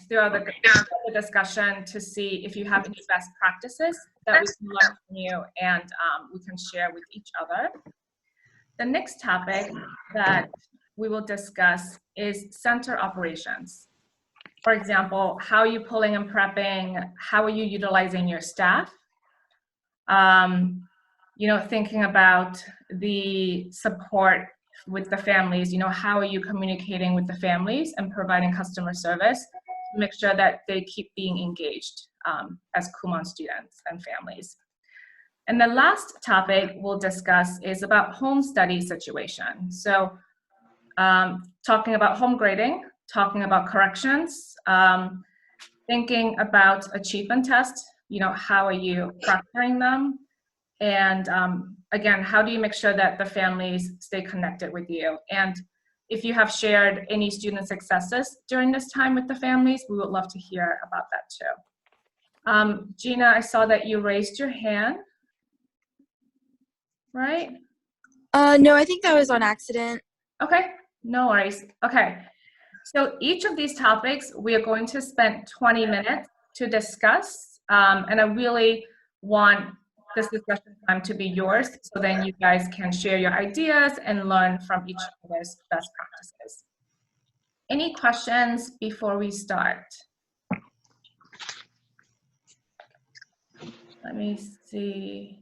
throughout the discussion to see if you have any best practices that we can learn from you and we can share with each other. The next topic that we will discuss is center operations. For example, how are you pulling and prepping? How are you utilizing your staff? You know, thinking about the support with the families, you know, how are you communicating with the families and providing customer service to make sure that they keep being engaged as Kumon students and families. And the last topic we'll discuss is about home study situation. So talking about home grading, talking about corrections, thinking about achievement tests, you know, how are you proctoring them? And again, how do you make sure that the families stay connected with you? And if you have shared any student successes during this time with the families, we would love to hear about that too. Gina, I saw that you raised your hand. Right?
No, I think that was on accident.
Okay, no worries. Okay, so each of these topics, we are going to spend 20 minutes to discuss, and I really want this discussion time to be yours, so then you guys can share your ideas and learn from each other's best practices. Any questions before we start? Let me see.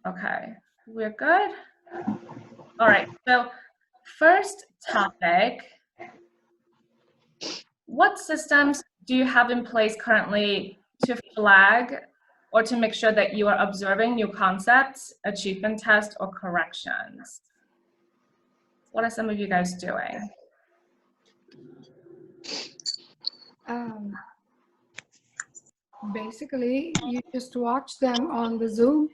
Okay, we're good. All right, so first topic, what systems do you have in place currently to flag or to make sure that you are observing new concepts, achievement tests, or corrections? What are some of you guys doing?
Basically, you just watch them on the Zoom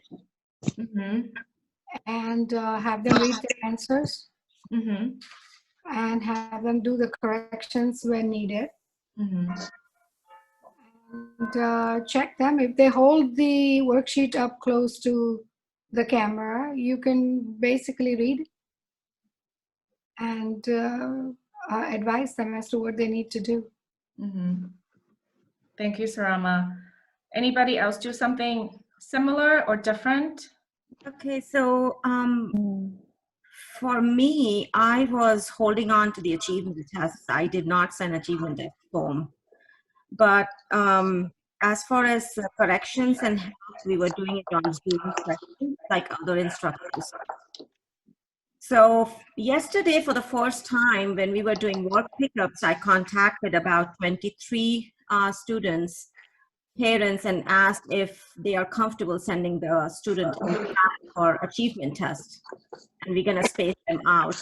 and have them read the answers and have them do the corrections when needed. And check them. If they hold the worksheet up close to the camera, you can basically read and advise them as to what they need to do.
Thank you, Sarama. Anybody else do something similar or different?
Okay, so for me, I was holding on to the achievement tests. I did not send achievement tests home. But as far as corrections and help, we were doing it on Zoom sessions like other instructors. So yesterday, for the first time, when we were doing work pickups, I contacted about 23 students, parents, and asked if they are comfortable sending the student for achievement test. And we're gonna space them out.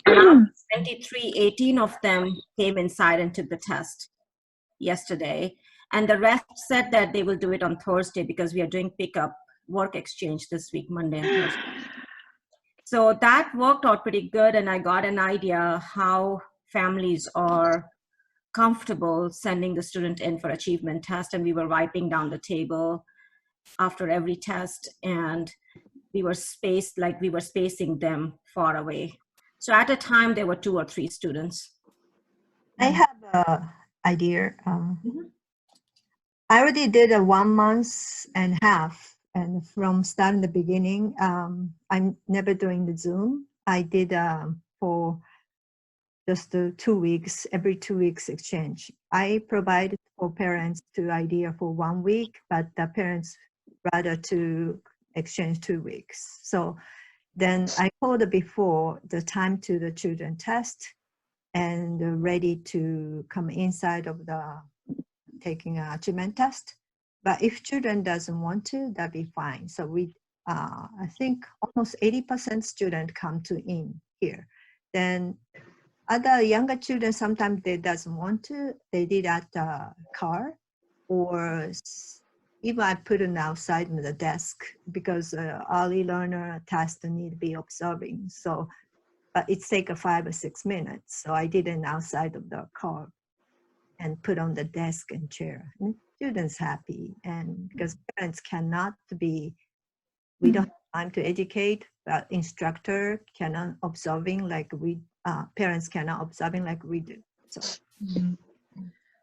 And out of 23, 18 of them came inside and took the test yesterday. And the rest said that they will do it on Thursday because we are doing pickup work exchange this week, Monday and Thursday. So that worked out pretty good, and I got an idea how families are comfortable sending the student in for achievement test, and we were wiping down the table after every test, and we were spacing them far away. So at a time, there were 2 or 3 students.
I have an idea. I already did a 1 month and a half, and from starting the beginning, I'm never doing the Zoom. I did for just 2 weeks, every 2 weeks exchange. I provided for parents to idea for 1 week, but the parents rather to exchange 2 weeks. So then I called before the time to the children test and ready to come inside of the taking an achievement test. But if children doesn't want to, that'd be fine. So we, I think almost 80% student come to in here. Then other younger children, sometimes they doesn't want to, they did at the car, or even I put it outside in the desk because early learner test need to be observing. So, but it's take 5 or 6 minutes. So I did it outside of the car and put on the desk and chair. And students happy, and because parents cannot be, we don't have time to educate, but instructor cannot observing like we, parents cannot observing like we do.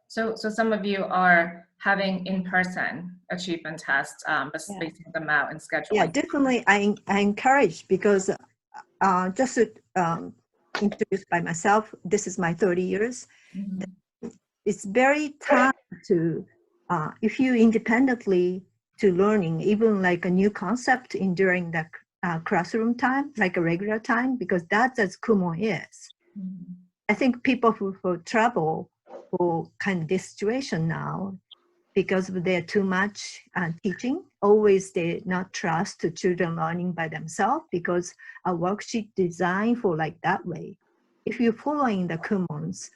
So some of you are having in-person achievement tests, but spacing them out and scheduling.
Yeah, definitely. I encourage, because just to introduce by myself, this is my 30 years. It's very tough to, if you independently to learning, even like a new concept in during the classroom time, like a regular time, because that's as Kumon is. I think people who travel for kind of this situation now, because they're too much teaching, always they not trust the children learning by themselves, because a worksheet designed for like that way. If you're following the Kumon's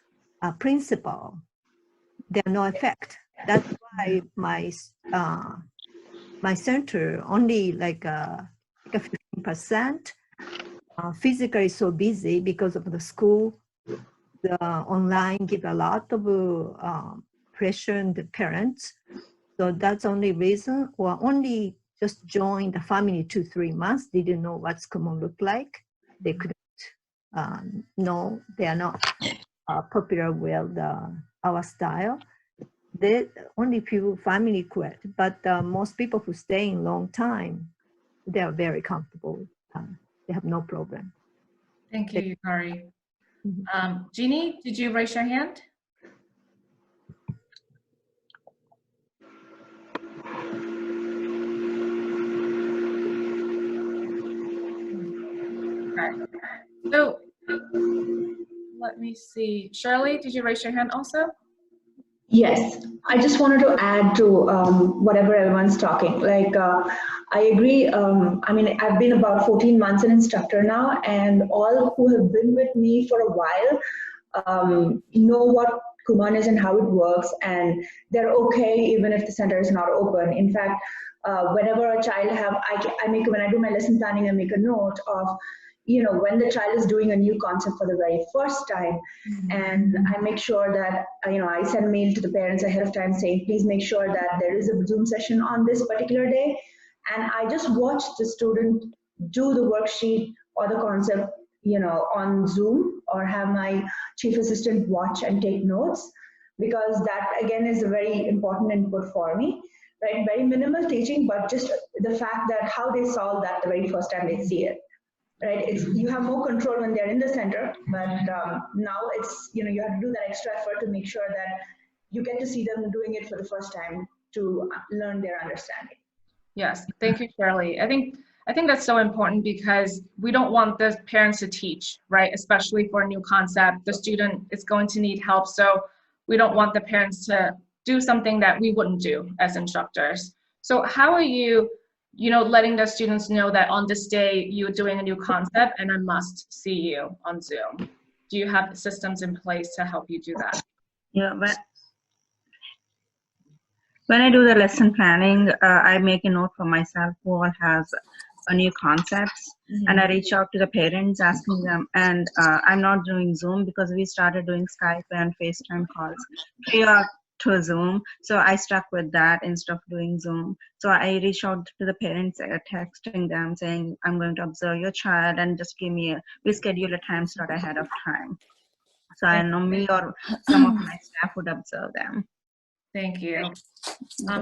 principle, there are no effect. That's why my my center only like 15%. Physically so busy because of the school. The online give a lot of pressure on the parents. So that's only reason, or only just join the family 2-3 months, didn't know what's Kumon look like. They couldn't know, they are not popular with our style. They only few family quit, but most people who stay in long time, they are very comfortable. They have no problem.
Thank you, Yukari. Jeannie, did you raise your hand? Okay. So let me see. Shirley, did you raise your hand also?
Yes, I just wanted to add to whatever everyone's talking. Like, I agree. I mean, I've been about 14 months an instructor now, and all who have been with me for a while know what Kumon is and how it works, and they're okay even if the center is not open. In fact, whenever a child when I do my lesson planning, I make a note of, you know, when the child is doing a new concept for the very first time, and I make sure that, you know, I send mail to the parents ahead of time saying, please make sure that there is a Zoom session on this particular day. And I just watch the student do the worksheet or the concept, you know, on Zoom, or have my chief assistant watch and take notes, because that again is a very important input for me, right? Very minimal teaching, but just the fact that how they solve that the very first time they see it. Right, you have more control when they're in the center, but now it's, you know, you have to do that extra effort to make sure that you get to see them doing it for the first time to learn their understanding.
Yes, thank you, Shirley. I think I think that's so important because we don't want the parents to teach, right? Especially for a new concept, the student is going to need help. So we don't want the parents to do something that we wouldn't do as instructors. So how are you, letting the students know that on this day you're doing a new concept and I must see you on Zoom? Do you have systems in place to help you do that?
Yeah, but when I do the lesson planning, I make a note for myself who all has a new concepts, and I reach out to the parents asking them. And I'm not doing Zoom because we started doing Skype and FaceTime calls prior to Zoom. So I stuck with that instead of doing Zoom. So I reach out to the parents, texting them saying, I'm going to observe your child and just we schedule a time slot ahead of time. So I know me or some of my staff would observe them.
Thank you.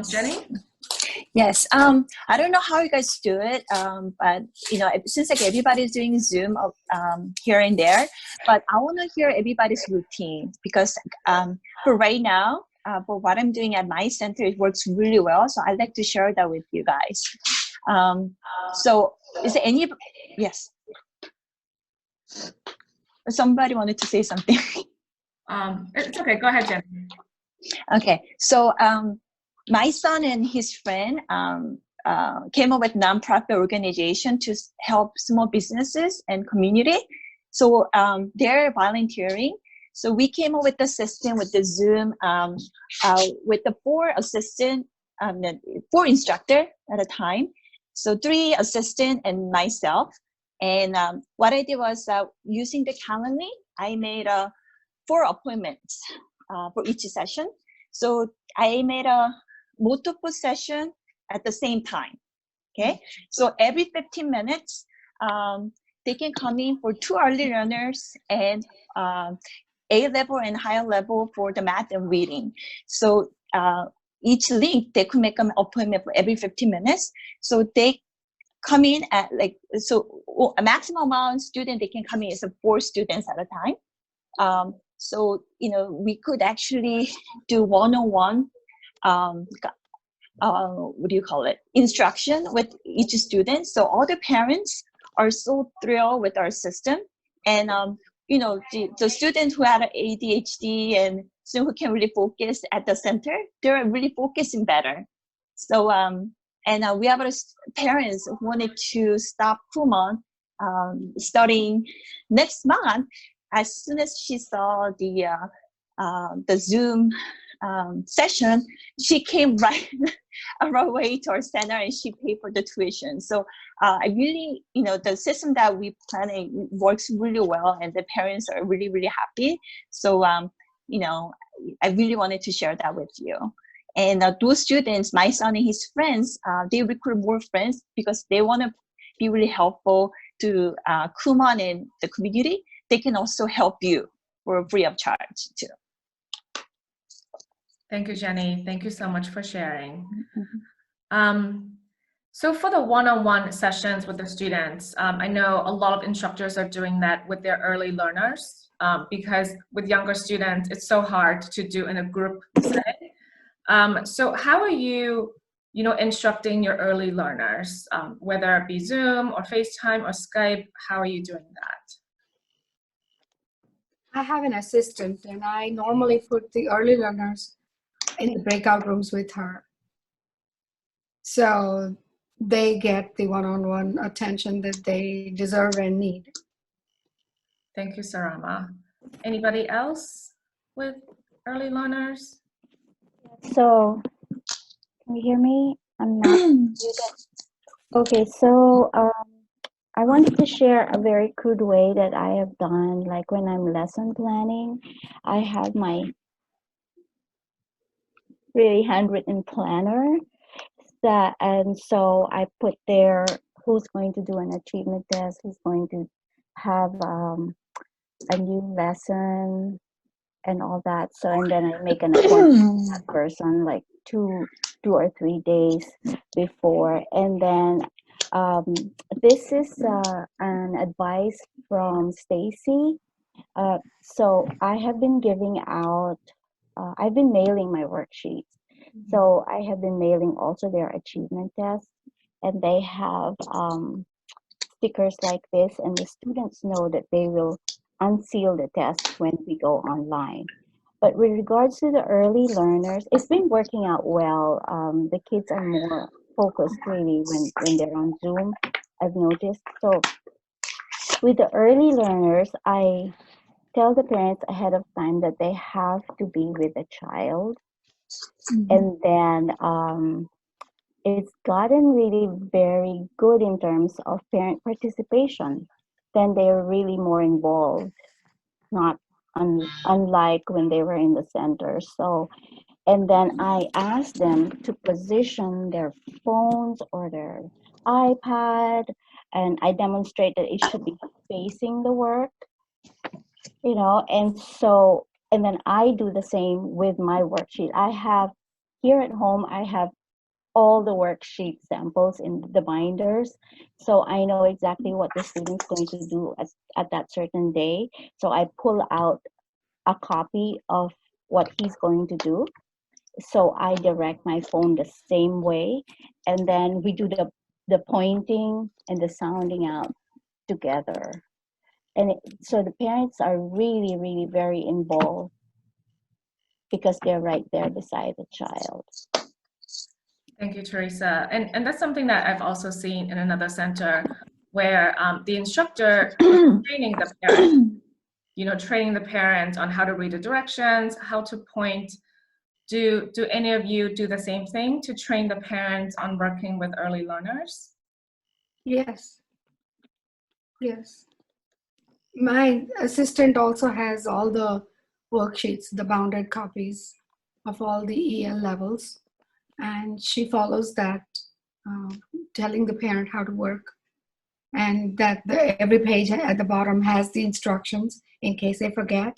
Jenny?
Yes. I don't know how you guys do it, but it seems like everybody's doing Zoom here and there. But I want to hear everybody's routine because for right now, for what I'm doing at my center, it works really well. So I'd like to share that with you guys. So is there any? Yes. Somebody wanted to say something.
It's okay. Go ahead, Jenny.
Okay. So my son and his friend came up with nonprofit organization to help small businesses and community. So they're volunteering. So we came up with the system with the Zoom with the 4 assistant, 4 instructor at a time. So 3 assistant and myself. And what I did was using the Calendly, I made 4 appointments for each session. So I made multiple session at the same time. Okay, so every 15 minutes, they can come in for 2 early learners and A level and higher level for the math and reading. So each link, they could make an appointment for every 15 minutes. So they come in at a maximum amount of students they can come in is 4 students at a time. So we could actually do one-on-one what do you call it, instruction with each student. So all the parents are so thrilled with our system. And the students who had ADHD and so who can really focus at the center, they're really focusing better. So we have parents who wanted to stop Kumon starting next month. As soon as she saw the Zoom session, she came right away to our center and she paid for the tuition. So I really, the system that we planning works really well and the parents are really, really happy. So, I really wanted to share that with you. And those students, my son and his friends, they recruit more friends because they want to be really helpful to Kumon and the community. They can also help you for free of charge too.
Thank you, Jenny. Thank you so much for sharing. So for the one-on-one sessions with the students, I know a lot of instructors are doing that with their early learners because with younger students, it's so hard to do in a group setting. So how are you, instructing your early learners, whether it be Zoom or FaceTime or Skype? How are you doing that?
I have an assistant and I normally put the early learners in the breakout rooms with her. So they get the one-on-one attention that they deserve and need.
Thank you, Sarama. Anybody else with early learners?
So, can you hear me? I'm not. Okay, so I wanted to share a very crude way that I have done, like when I'm lesson planning, I have my really handwritten planner and so I put there who's going to do an achievement test, who's going to have a new lesson and all that. So and then I make an appointment with that person like two or 3 days before. And then this is an advice from Stacy. So I have been giving out, I've been mailing my worksheets. So I have been mailing also their achievement tests. and they have stickers like this, and the students know that they will unseal the test when we go online. But with regards to the early learners, it's been working out well. The kids are more focused really when they're on Zoom, I've noticed. So with the early learners, I tell the parents ahead of time that they have to be with the child. And then it's gotten really very good in terms of parent participation. Then they're really more involved, not unlike when they were in the center. So, and then I ask them to position their phones or their iPad, and I demonstrate that it should be facing the work, you know, and so, and then I do the same with my worksheet. I have here at home, I have all the worksheet samples in the binders. So I know exactly what the student's going to do at that certain day. So I pull out a copy of what he's going to do. So I direct my phone the same way. And then we do the pointing and the sounding out together. And so the parents are really, really very involved because they're right there beside the child.
Thank you, Teresa. And that's something that I've also seen in another center where the instructor is training the parent, you know, training the parent on how to read the directions, how to point. Do any of you do the same thing to train the parents on working with early learners?
Yes. Yes. My assistant also has all the worksheets, the bounded copies of all the EL levels, and she follows that, telling the parent how to work, and that every page at the bottom has the instructions in case they forget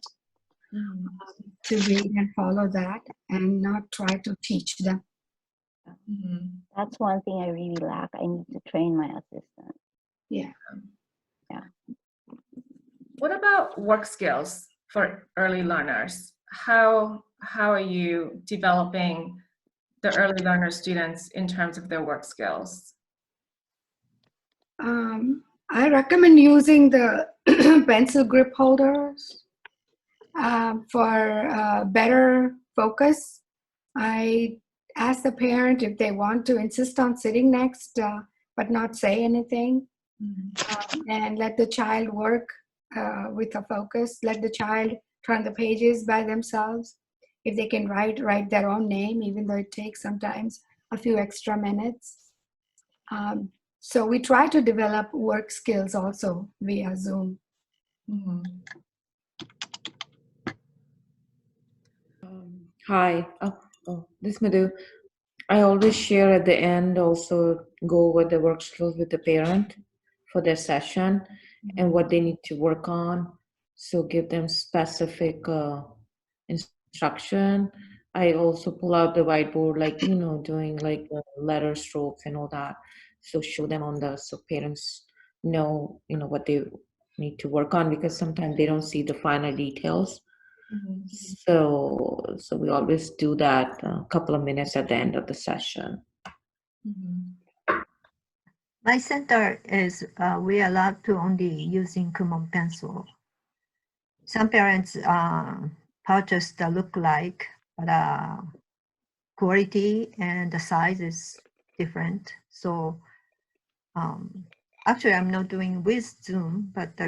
to read and follow that and not try to teach them.
That's one thing I really lack. I need to train my assistant.
Yeah.
Yeah.
What about work skills for early learners? How are you developing the early learner students in terms of their work skills?
I recommend using the pencil grip holders for better focus. I ask the parent if they want to insist on sitting next but not say anything, and let the child work with a focus. Let the child turn the pages by themselves. If they can write their own name, even though it takes sometimes a few extra minutes. So we try to develop work skills also via Zoom.
Hi, this is Madhu. I always share at the end, also go over the work skills with the parent for their session and what they need to work on. So give them specific instruction. I also pull out the whiteboard, like, you know, doing like letter strokes and all that. So show them on so parents know, you know, what they need to work on, because sometimes they don't see the final details. So we always do that a couple of minutes at the end of the session.
My center is we are allowed to only using Kumon pencil. Some parents purchase the look-alike, but quality and the size is different. So actually, I'm not doing with Zoom, but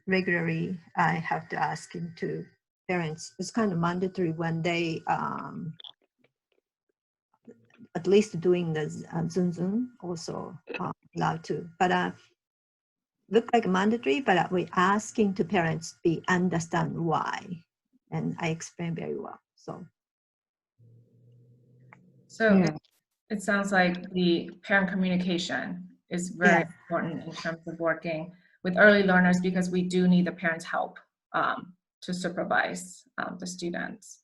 regularly I have to ask him to parents. It's kind of mandatory when they at least doing the Zoom also allowed to. But look like mandatory, but we're asking to parents be understand why, and I explain very well.
So
Yeah.
it sounds like the parent communication is very important in terms of working with early learners, because we do need the parents' help to supervise the students.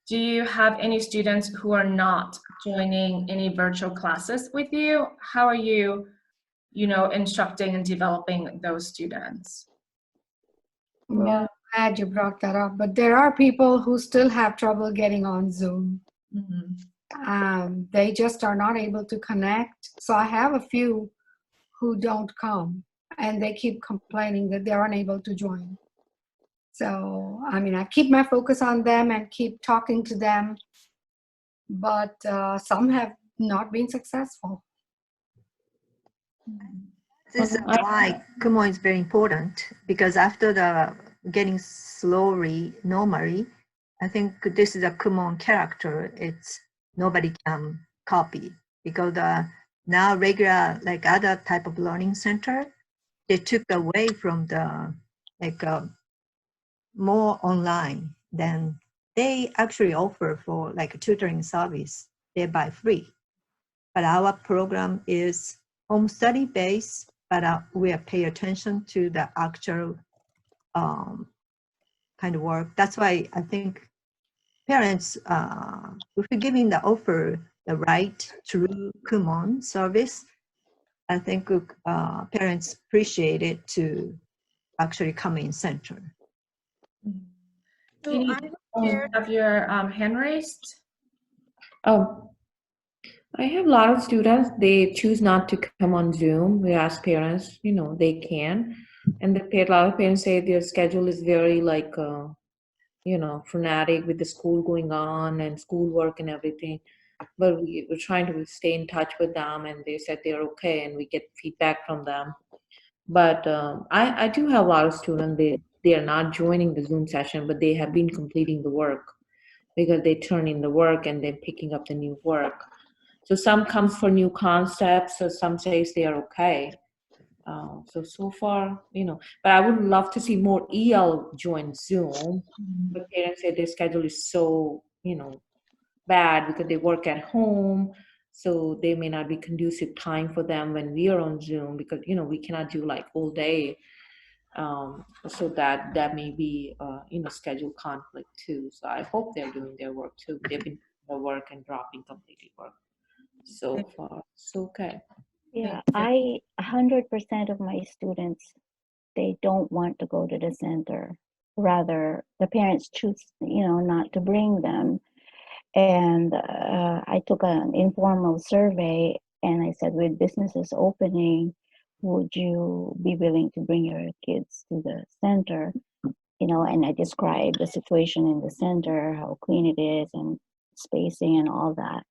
Do you have any students who are not joining any virtual classes with you? How are you, instructing and developing those students?
Well, glad you brought that up, but there are people who still have trouble getting on Zoom. They just are not able to connect. So I have a few who don't come, and they keep complaining that they're unable to join. So, I mean, I keep my focus on them and keep talking to them, but some have not been successful.
This is why Kumon is very important, because after the getting slowly normally, I think this is a Kumon character. It's nobody can copy, because now regular like other type of learning center, they took away from the like more online. Then they actually offer for like a tutoring service. They buy free, but our program is home study based, but we are pay attention to the actual kind of work. That's why I think parents, if we're giving the offer the right through Kumon service, I think parents appreciate it to actually come in center.
So have your hand raised?
Oh, I have a lot of students, they choose not to come on Zoom. We ask parents, they can. And a lot of parents say their schedule is very like, frenetic with the school going on and schoolwork and everything. But we're trying to stay in touch with them, and they said they're okay, and we get feedback from them. But I do have a lot of students, they are not joining the Zoom session, but they have been completing the work because they turn in the work and then picking up the new work. So some comes for new concepts, so some says they are okay. So far, but I would love to see more EL join Zoom. But parents say their schedule is so, bad because they work at home. So they may not be conducive time for them when we are on Zoom, because, we cannot do like all day. So that may be, schedule conflict too. So I hope they're doing their work too. They've been doing their work and dropping completely work. So far, so okay.
Yeah, 100% of my students, they don't want to go to the center. Rather, the parents choose, not to bring them. And I took an informal survey, and I said, with businesses opening, would you be willing to bring your kids to the center? And I described the situation in the center, how clean it is, and spacing and all that.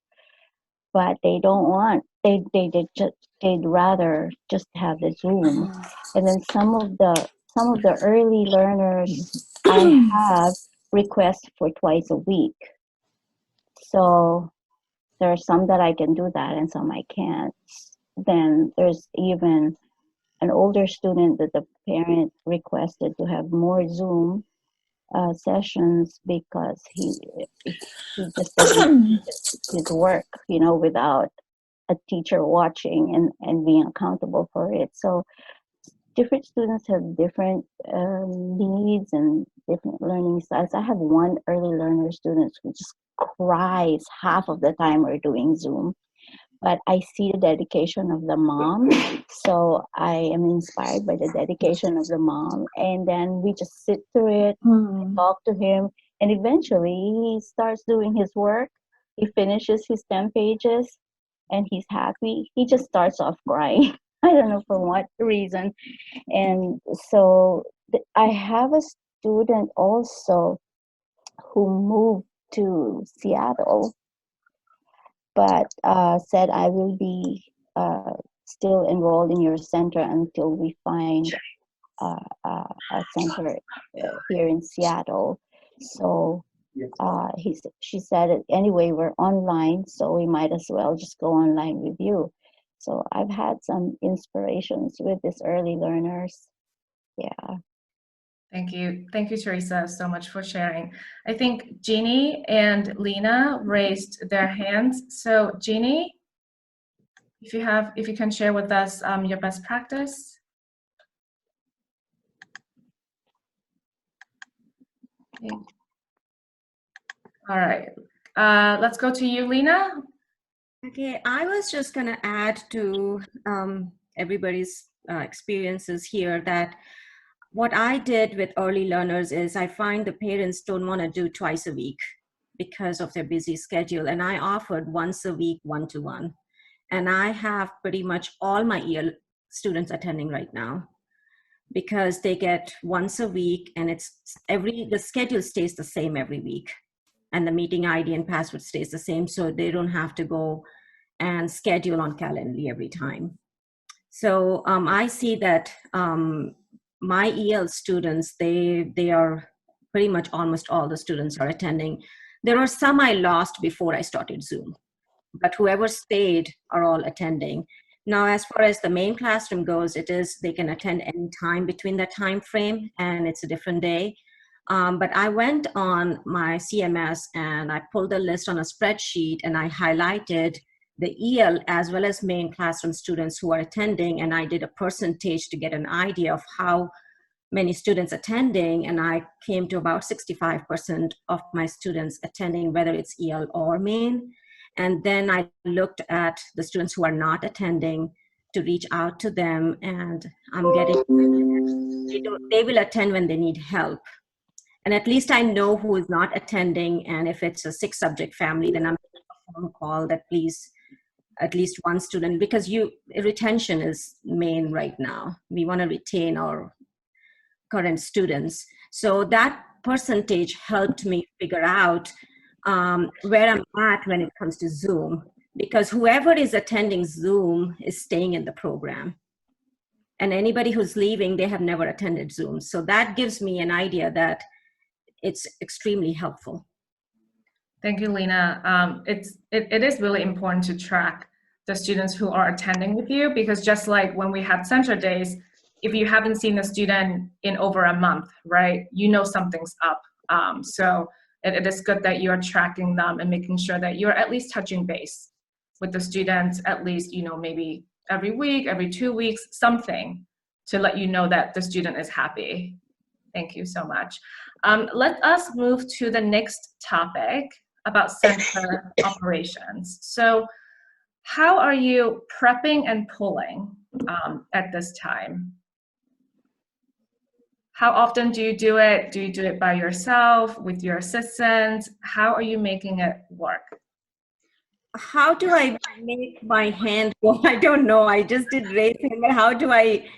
But they don't want, they'd rather just have the Zoom. And then some of the early learners I have request for twice a week. So there are some that I can do that and some I can't. Then there's even an older student that the parent requested to have more Zoom sessions because he just doesn't do his work, without a teacher watching and being accountable for it. So different students have different needs and different learning styles. I have one early learner student who just cries half of the time we're doing Zoom. But I see the dedication of the mom, so I am inspired by the dedication of the mom. And then we just sit through it, talk to him, and eventually he starts doing his work. He finishes his 10 pages, and he's happy. He just starts off crying. I don't know for what reason. And so I have a student also who moved to Seattle, but said, I will be still enrolled in your center until we find a center here in Seattle. So she said, anyway, we're online, so we might as well just go online with you. So I've had some inspirations with these early learners. Yeah.
Thank you, Teresa, so much for sharing. I think Jeannie and Lena raised their hands. So Jeannie, if you can share with us your best practice. Okay. All right, let's go to you, Lena.
Okay, I was just going to add to everybody's experiences here that what I did with early learners is I find the parents don't want to do twice a week. because of their busy schedule. And I offered once a week, one-to-one. And I have pretty much all my EL students attending right now because they get once a week, and the schedule stays the same every week. And the meeting ID and password stays the same, so they don't have to go and schedule on Calendly every time. So I see that my EL students, they are pretty much almost all the students are attending. There are some I lost before I started Zoom, but whoever stayed are all attending. Now, as far as the main classroom goes, they can attend any time between that time frame, and it's a different day. But I went on my CMS and I pulled the list on a spreadsheet, and I highlighted the EL as well as main classroom students who are attending, and I did a percentage to get an idea of how many students attending, and I came to about 65% of my students attending, whether it's EL or main. And then I looked at the students who are not attending to reach out to them, and I'm getting, they will attend when they need help. And at least I know who is not attending, and if it's a 6-subject family, then I'm making a phone call that please, at least one student, because retention is main right now. We want to retain our current students. So that percentage helped me figure out where I'm at when it comes to Zoom, because whoever is attending Zoom is staying in the program. And anybody who's leaving, they have never attended Zoom. So that gives me an idea that it's extremely helpful.
Thank you, Lena. It is really important to track the students who are attending with you, because just like when we had center days, if you haven't seen a student in over a month, right, you know something's up. So it is good that you're tracking them and making sure that you're at least touching base with the students, at least, maybe every week, every 2 weeks, something to let you know that the student is happy. Thank you so much. Let us move to the next topic about center operations. So how are you prepping and pulling at this time? How often do you do it? Do you do it by yourself, with your assistant? How are you making it work?
How do I make my hand go? I don't know. I just did raise hand, but how do I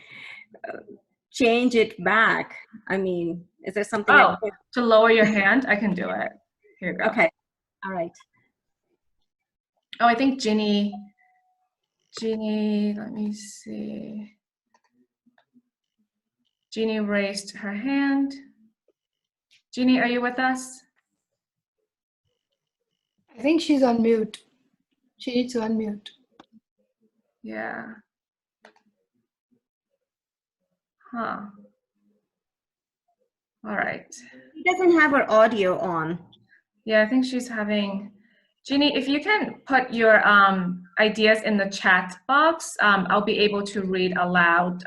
change it back? I mean, is there something?
To lower your hand, I can do it. Here you go.
Okay. All right.
Oh, I think Ginny, let me see. Ginny raised her hand. Ginny, are you with us?
I think she's on mute. She needs to unmute.
Yeah. Huh. All right.
She doesn't have her audio on.
Yeah, I think she's having. Ginny, if you can put your ideas in the chat box, I'll be able to read aloud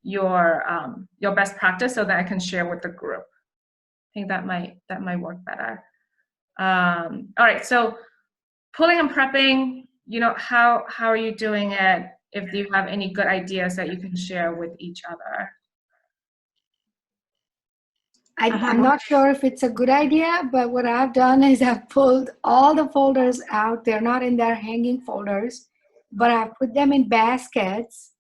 your best practice so that I can share with the group. I think that might work better. All right, so pulling and prepping, how are you doing it? If you have any good ideas that you can share with each other.
I'm not sure if it's a good idea, but what I've done is I've pulled all the folders out. They're not in their hanging folders, but I've put them in baskets.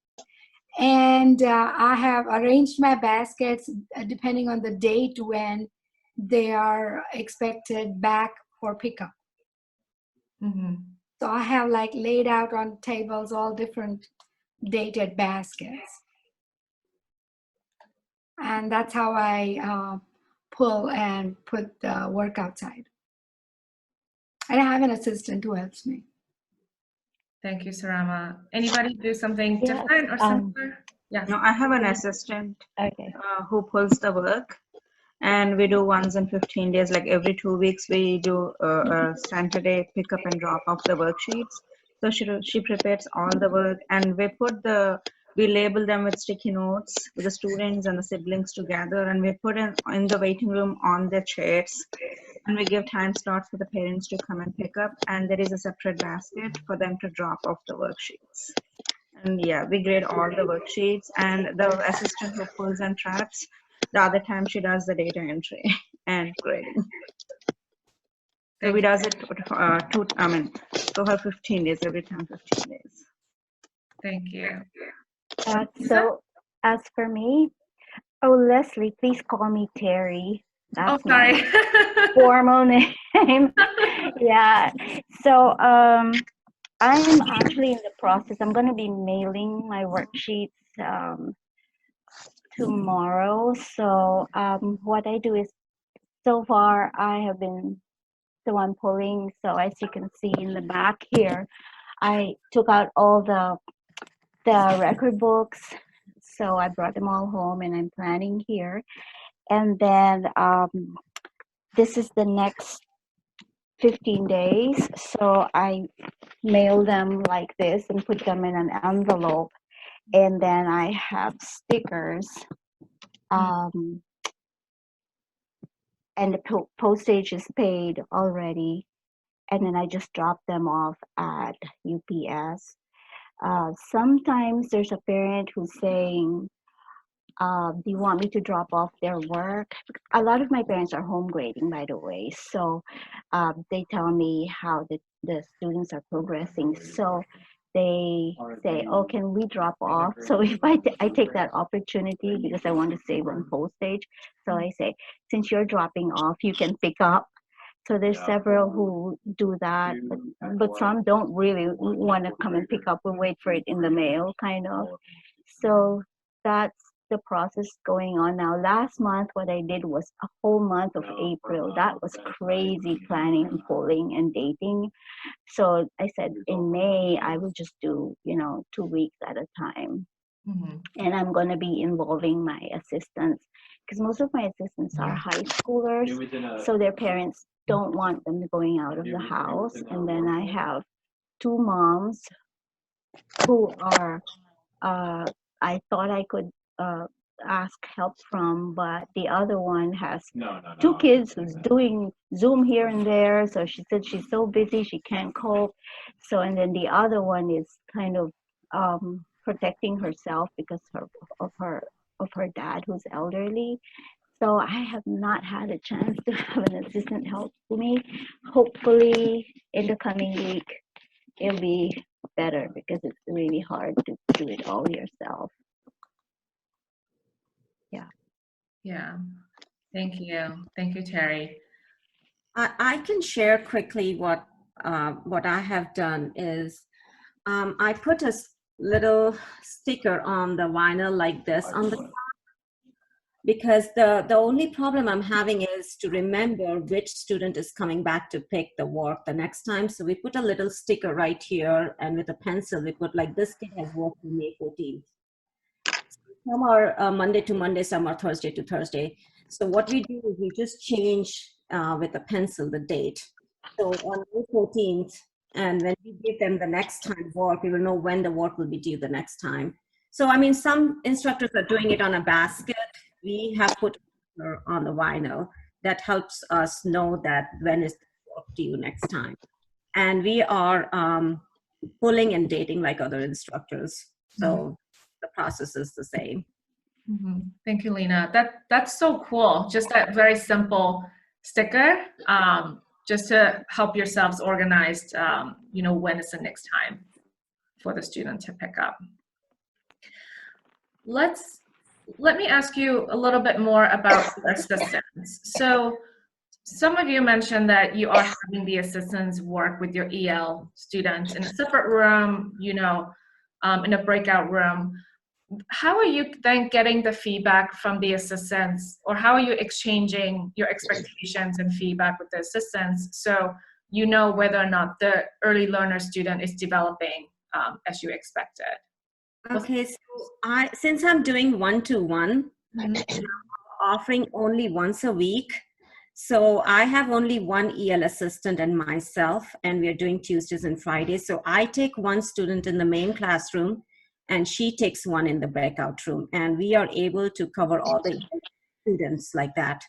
And I have arranged my baskets depending on the date when they are expected back for pickup.
Mm-hmm.
So I have like laid out on tables all different dated baskets. And that's how I pull and put the work outside. And I have an assistant who helps me.
Thank you, Sarama. Anybody do something different or similar? Yes.
No, I have an assistant who pulls the work, and we do once in 15 days, like every 2 weeks, we do a Saturday pick up and drop off the worksheets. So she prepares all the work, and we label them with sticky notes with the students and the siblings together, and we put in the waiting room on the chairs, and we give time slots for the parents to come and pick up, and there is a separate basket for them to drop off the worksheets. And yeah, we grade all the worksheets, and the assistant who pulls and traps, the other time she does the data entry and grading. So we does it, so her 15 days, every time 15 days.
Thank you.
So as for me, oh, Leslie, please call me Terry. That's
sorry.
my formal name. Yeah. So I'm actually in the process. I'm going to be mailing my worksheets tomorrow. So what I do is, so far I have been the one pulling. So as you can see in the back here, I took out all the record books. So I brought them all home and I'm planning here. And then this is the next 15 days. So I mail them like this and put them in an envelope. And then I have stickers. And the postage is paid already. And then I just drop them off at UPS. Sometimes there's a parent who's saying, do you want me to drop off their work? A lot of my parents are home grading, by the way. So they tell me how the students are progressing. So they say, oh, can we drop off? So if I take that opportunity because I want to save on postage. So I say, since you're dropping off, you can pick up. So there's several who do that, but some don't really want to come and pick up and wait for it in the mail, kind of. So that's the process going on now. Last month, what I did was a whole month of April. That was crazy planning and pulling and dating. So I said in May, I would just do, 2 weeks at a time. And I'm going to be involving my assistants because most of my assistants are high schoolers. So their parents don't want them going out of the house. And then I have 2 moms who are, I thought I could ask help from, but the other one has 2 kids who's doing Zoom here and there. So she said she's so busy, she can't cope. So, and then the other one is kind of protecting herself because of her dad who's elderly. So I have not had a chance to have an assistant help me. Hopefully in the coming week, it'll be better because it's really hard to do it all yourself. Yeah.
Yeah. Thank you, Terry.
I can share quickly what I have done is I put a little sticker on the vinyl like this on the top, because the only problem I'm having is to remember which student is coming back to pick the work the next time. So we put a little sticker right here, and with a pencil we put like, this kid has worked on May 14th. Some are Monday to Monday, some are Thursday to Thursday. So what we do is we just change with a pencil the date. So on May 14th, and when we give them the next time work, we will know when the work will be due the next time. So, I mean, some instructors are doing it on a basket. We have put on the vinyl that helps us know that when is the work due next time. And we are pulling and dating like other instructors. So the process is the same.
Thank you, Lena. That's so cool. Just that very simple sticker, just to help yourselves organized, when is the next time for the student to pick up. Let me ask you a little bit more about assistants. So some of you mentioned that you are having the assistants work with your EL students in a separate room, in a breakout room. How are you then getting the feedback from the assistants, or how are you exchanging your expectations and feedback with the assistants so you know whether or not the early learner student is developing as you expected?
Okay, so since I'm doing one-to-one, offering only once a week, so I have only one EL assistant and myself, and we're doing Tuesdays and Fridays. So I take one student in the main classroom, and she takes one in the breakout room, and we are able to cover all the students like that.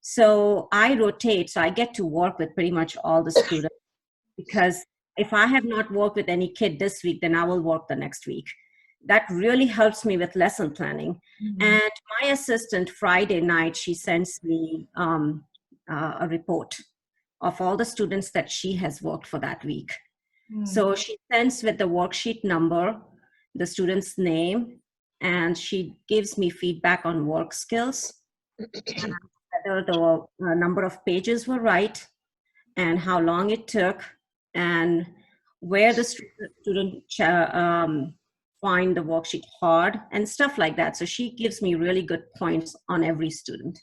So I rotate, so I get to work with pretty much all the students, because if I have not worked with any kid this week, then I will work the next week. That really helps me with lesson planning. And my assistant, Friday night, she sends me a report. of all the students that she has worked for that week. So she sends with the worksheet number, the student's name, and she gives me feedback on work skills, and whether the number of pages were right, and how long it took, and where the student find the worksheet hard, and stuff like that. So she gives me really good points on every student.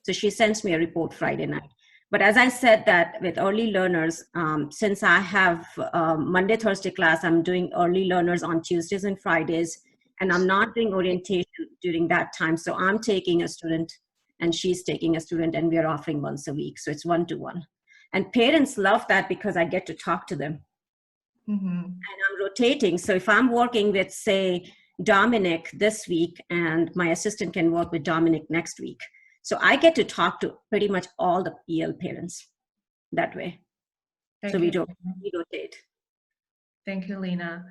So she sends me a report Friday night. But as I said that with early learners, since I have Monday, Thursday class, I'm doing early learners on Tuesdays and Fridays, and I'm not doing orientation during that time. So I'm taking a student and she's taking a student, and we're offering once a week. So it's 1-to-1. And parents love that because I get to talk to them. And I'm rotating. So if I'm working with, say, Dominic this week, and my assistant can work with Dominic next week. So I get to talk to pretty much all the EL parents that way. So we rotate.
Thank you, Lena.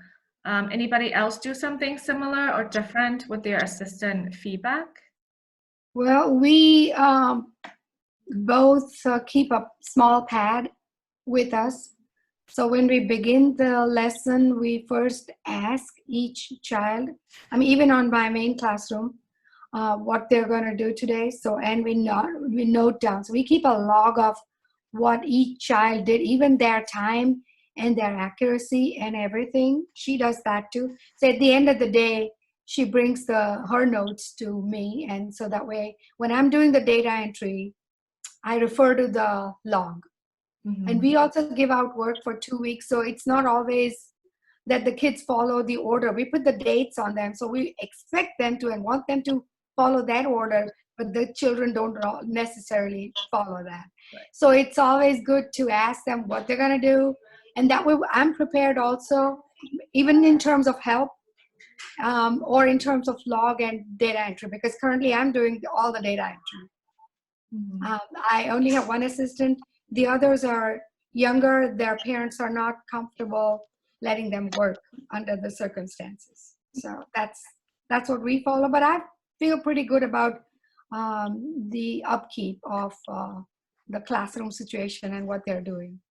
Anybody else do something similar or different with their assistant feedback?
Well, we both keep a small pad with us. So when we begin the lesson, we first ask each child, I mean, even on my main classroom, what they're going to do today. So, and we note down. So we keep a log of what each child did, even their time and their accuracy and everything. She does that too. So at the end of the day, she brings her notes to me. And so that way, when I'm doing the data entry, I refer to the log. And we also give out work for 2 weeks. So it's not always that the kids follow the order. We put the dates on them. So we expect them to and want them to follow that order, but the children don't necessarily follow that. Right. So it's always good to ask them what they're going to do. And that way I'm prepared also, even in terms of help or in terms of log and data entry, because currently I'm doing all the data entry. I only have one assistant. The others are younger. Their parents are not comfortable letting them work under the circumstances. So that's what we follow. But I feel pretty good about the upkeep of the classroom situation and what they're doing.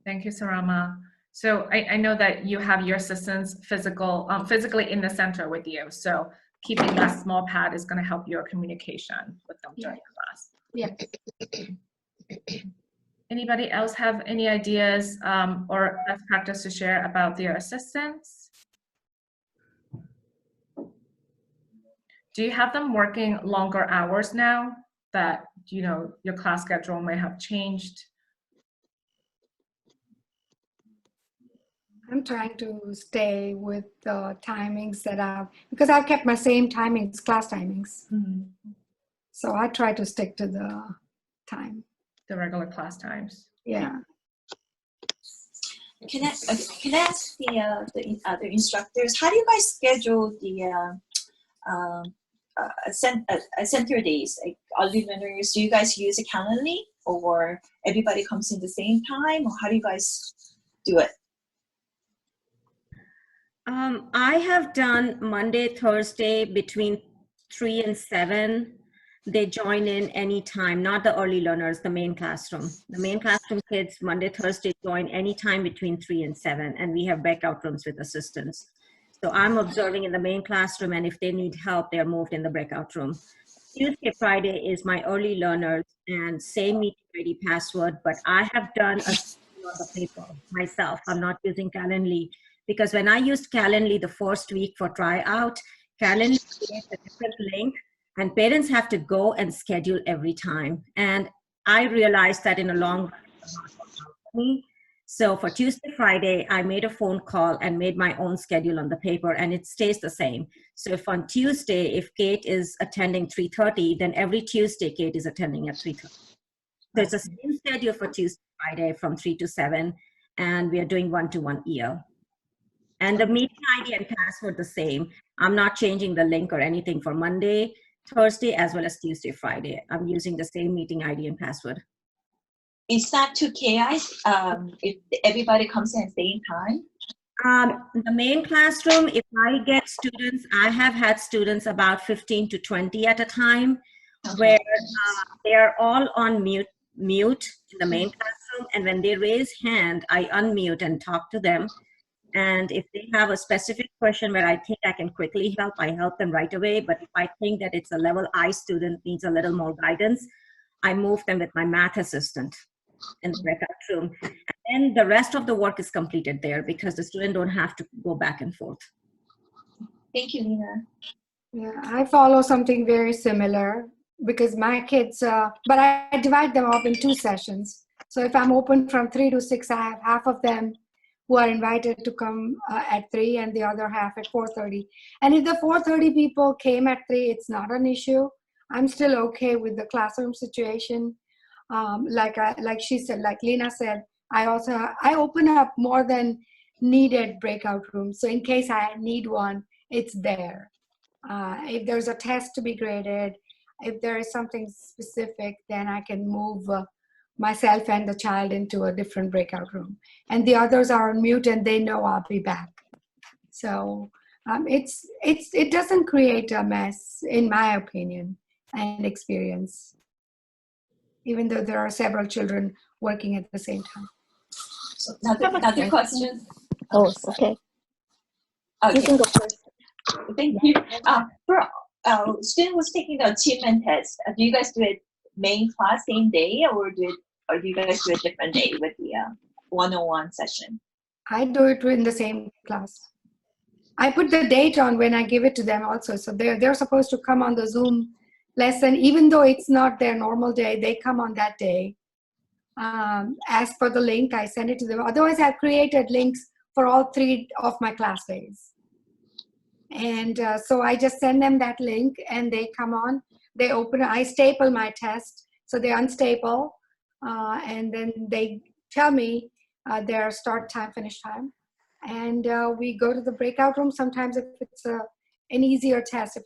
Thank you, Sarama. So I know that you have your assistants physically in the center with you. So keeping that small pad is going to help your communication with them during class.
Yes.
Anybody else have any ideas or best practice to share about their assistants? Do you have them working longer hours now that, you know, your class schedule may have changed?
I'm trying to stay with the timings that because I've kept my same timings, class timings. So I try to stick to the time.
The regular class times.
Yeah.
Can I ask the other instructors, how do you guys schedule the center days, like early learners? Do you guys use a Calendly, or everybody comes in the same time, or how do you guys do it?
I have done Monday, Thursday between 3 and 7. They join in anytime, not the early learners, the main classroom. The main classroom kids, Monday, Thursday, join anytime between 3 and 7, and we have breakout rooms with assistants. So I'm observing in the main classroom, and if they need help, they're moved in the breakout room. Tuesday, Friday is my early learners, and same meeting ID password, but I have done a on the paper myself. I'm not using Calendly, because when I used Calendly the first week for tryout, Calendly creates a different link, and parents have to go and schedule every time. And I realized that in a long run, so for Tuesday, Friday, I made a phone call and made my own schedule on the paper, and it stays the same. So if on Tuesday, if Kate is attending 3:30, then every Tuesday, Kate is attending at 3:30. So it's the same schedule for Tuesday, Friday from 3 to 7, and we are doing 1-to-1 EL. And the meeting ID and password the same. I'm not changing the link or anything for Monday, Thursday, as well as Tuesday, Friday. I'm using the same meeting ID and password.
Is that too chaos if everybody comes in at the same time?
The main classroom, if I get students, I have had students about 15 to 20 at a time, where they're all on mute mute in the main classroom, and when they raise hand, I unmute and talk to them. And if they have a specific question where I think I can quickly help, I help them right away. But if I think that it's a level I student needs a little more guidance, I move them with my math assistant in the breakout room. And the rest of the work is completed there because the student don't have to go back and forth.
Thank you, Lena.
Yeah, I follow something very similar because my kids, but I divide them up in 2 sessions. So if I'm open from 3 to 6, I have half of them who are invited to come at 3 and the other half at 4:30. And if the 4:30 people came at 3, it's not an issue. I'm still okay with the classroom situation. Like she said, like Lena said, I open up more than needed breakout rooms. So in case I need one, it's there. If there's a test to be graded, if there is something specific, then I can move myself and the child into a different breakout room. And the others are on mute and they know I'll be back. So it doesn't create a mess, in my opinion and experience, even though there are several children working at the same time.
So another question.
Oh, okay.
Okay.
You can go first.
Thank you. For student who's taking the achievement test, do you guys do it main class same day, or do you guys do a different day with the one-on-one session?
I do it in the same class. I put the date on when I give it to them also. So they're supposed to come on the Zoom lesson, even though it's not their normal day, they come on that day. As for the link, I send it to them. Otherwise, I've created links for all 3 of my class days. And so I just send them that link and they come on, they open it, I staple my test. So they unstaple and then they tell me their start time, finish time. And we go to the breakout room. Sometimes if it's an easier test, if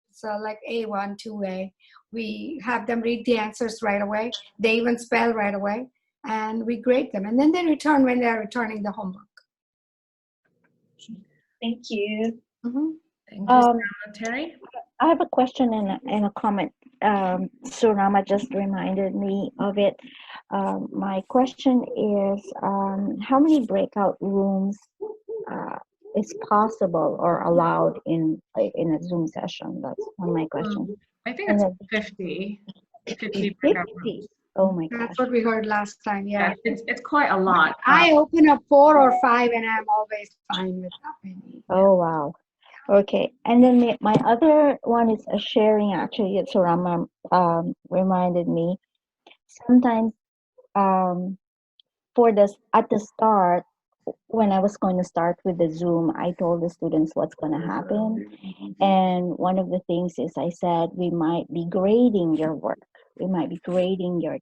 it's like A1, 2A, we have them read the answers right away. They even spell right away and we grade them. And then they return when they're returning the homework.
Thank you.
Mm-hmm.
Thank you, Terry.
I have a question and a comment. Surama just reminded me of it. My question is, how many breakout rooms is possible or allowed in a Zoom session? That's one of my questions.
I think it's 50 breakout rooms.
Oh my gosh.
That's what we heard last time, yeah.
It's quite a lot.
I open up 4 or 5 and I'm always fine with that many.
Oh, wow. Okay, and then my other one is a sharing. Actually, it's Surama reminded me. Sometimes at the start, when I was going to start with the Zoom, I told the students what's going to happen. And one of the things is I said, we might be grading your work. We might be grading your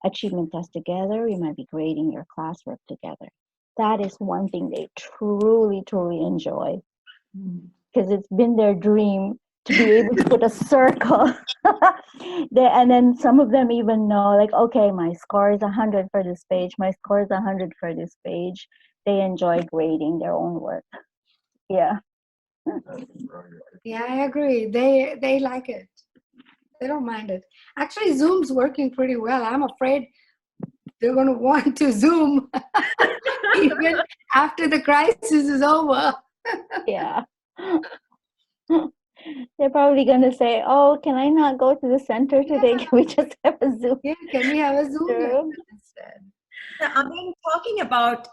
achievement test together. We might be grading your classwork together. That is one thing they truly, truly enjoy. Because it's been their dream to be able to put a circle. And then some of them even know, like, okay, my score is 100 for this page. My score is 100 for this page. They enjoy grading their own work. Yeah.
Yeah, I agree. They like it. They don't mind it. Actually, Zoom's working pretty well. I'm afraid they're going to want to Zoom even after the crisis is over.
Yeah. They're probably going to say, oh, can I not go to the center today? Can we just have a Zoom?
Yeah, can we have a Zoom instead?
I mean, talking about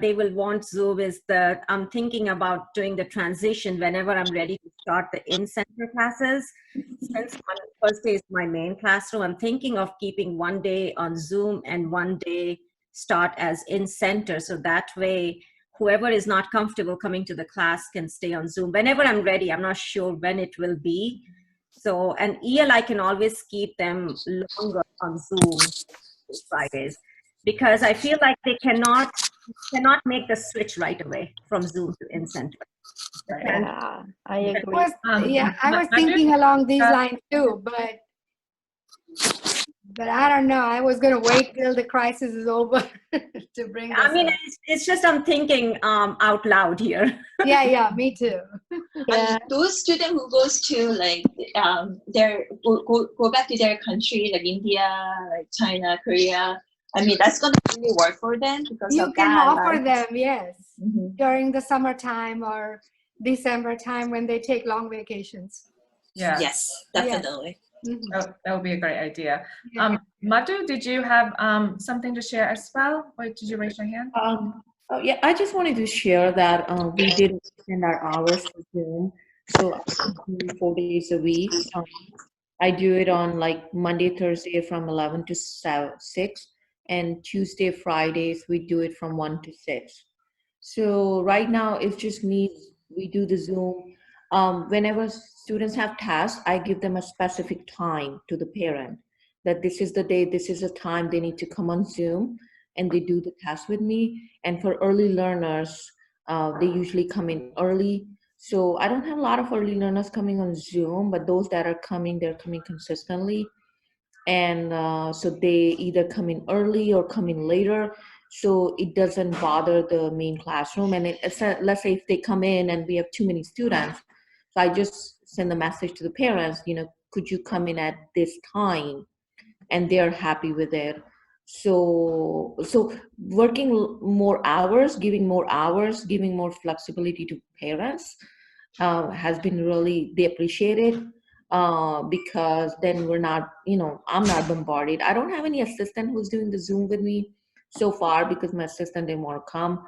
they will want Zoom is that I'm thinking about doing the transition whenever I'm ready to start the in-center classes. Since first day is my main classroom, I'm thinking of keeping one day on Zoom and one day start as in-center. So that way, whoever is not comfortable coming to the class can stay on Zoom. Whenever I'm ready, I'm not sure when it will be. So, and EL, I can always keep them longer on Zoom Fridays, because I feel like they cannot make the switch right away from Zoom to in-center.
Yeah, I agree.
I was thinking along these lines too, but But I don't know. I was going to wait till the crisis is over to bring this
I mean,
up.
it's just I'm thinking out loud here.
Yeah, me too.
And those students who goes to like their go back to their country, like India, like China, Korea. I mean, that's gonna really work for them because
You
of
can
that.
offer
Like,
them, yes, during the summertime or December time when they take long vacations.
Yeah.
yes, definitely.
That would be a great idea.
Yeah.
Madhu, did you have something to share as well? Or did you raise your hand?
Oh, yeah, I just wanted to share that we did extend our hours for Zoom. So I do 4 days a week. I do it on like Monday, Thursday from 11 to 6, and Tuesday, Fridays, we do it from 1 to 6. So right now it's just me. We do the Zoom. Whenever students have tasks, I give them a specific time to the parent that this is the day, this is the time they need to come on Zoom, and they do the task with me. And for early learners, they usually come in early. So I don't have a lot of early learners coming on Zoom, but those that are coming, they're coming consistently. And so they either come in early or come in later, so it doesn't bother the main classroom. And let's say if they come in and we have too many students, so I just send a message to the parents, could you come in at this time, and they're happy with it. So working more hours, giving more flexibility to parents has been really, they appreciate it, because then we're not, I'm not bombarded. I don't have any assistant who's doing the Zoom with me so far because my assistant didn't want to come.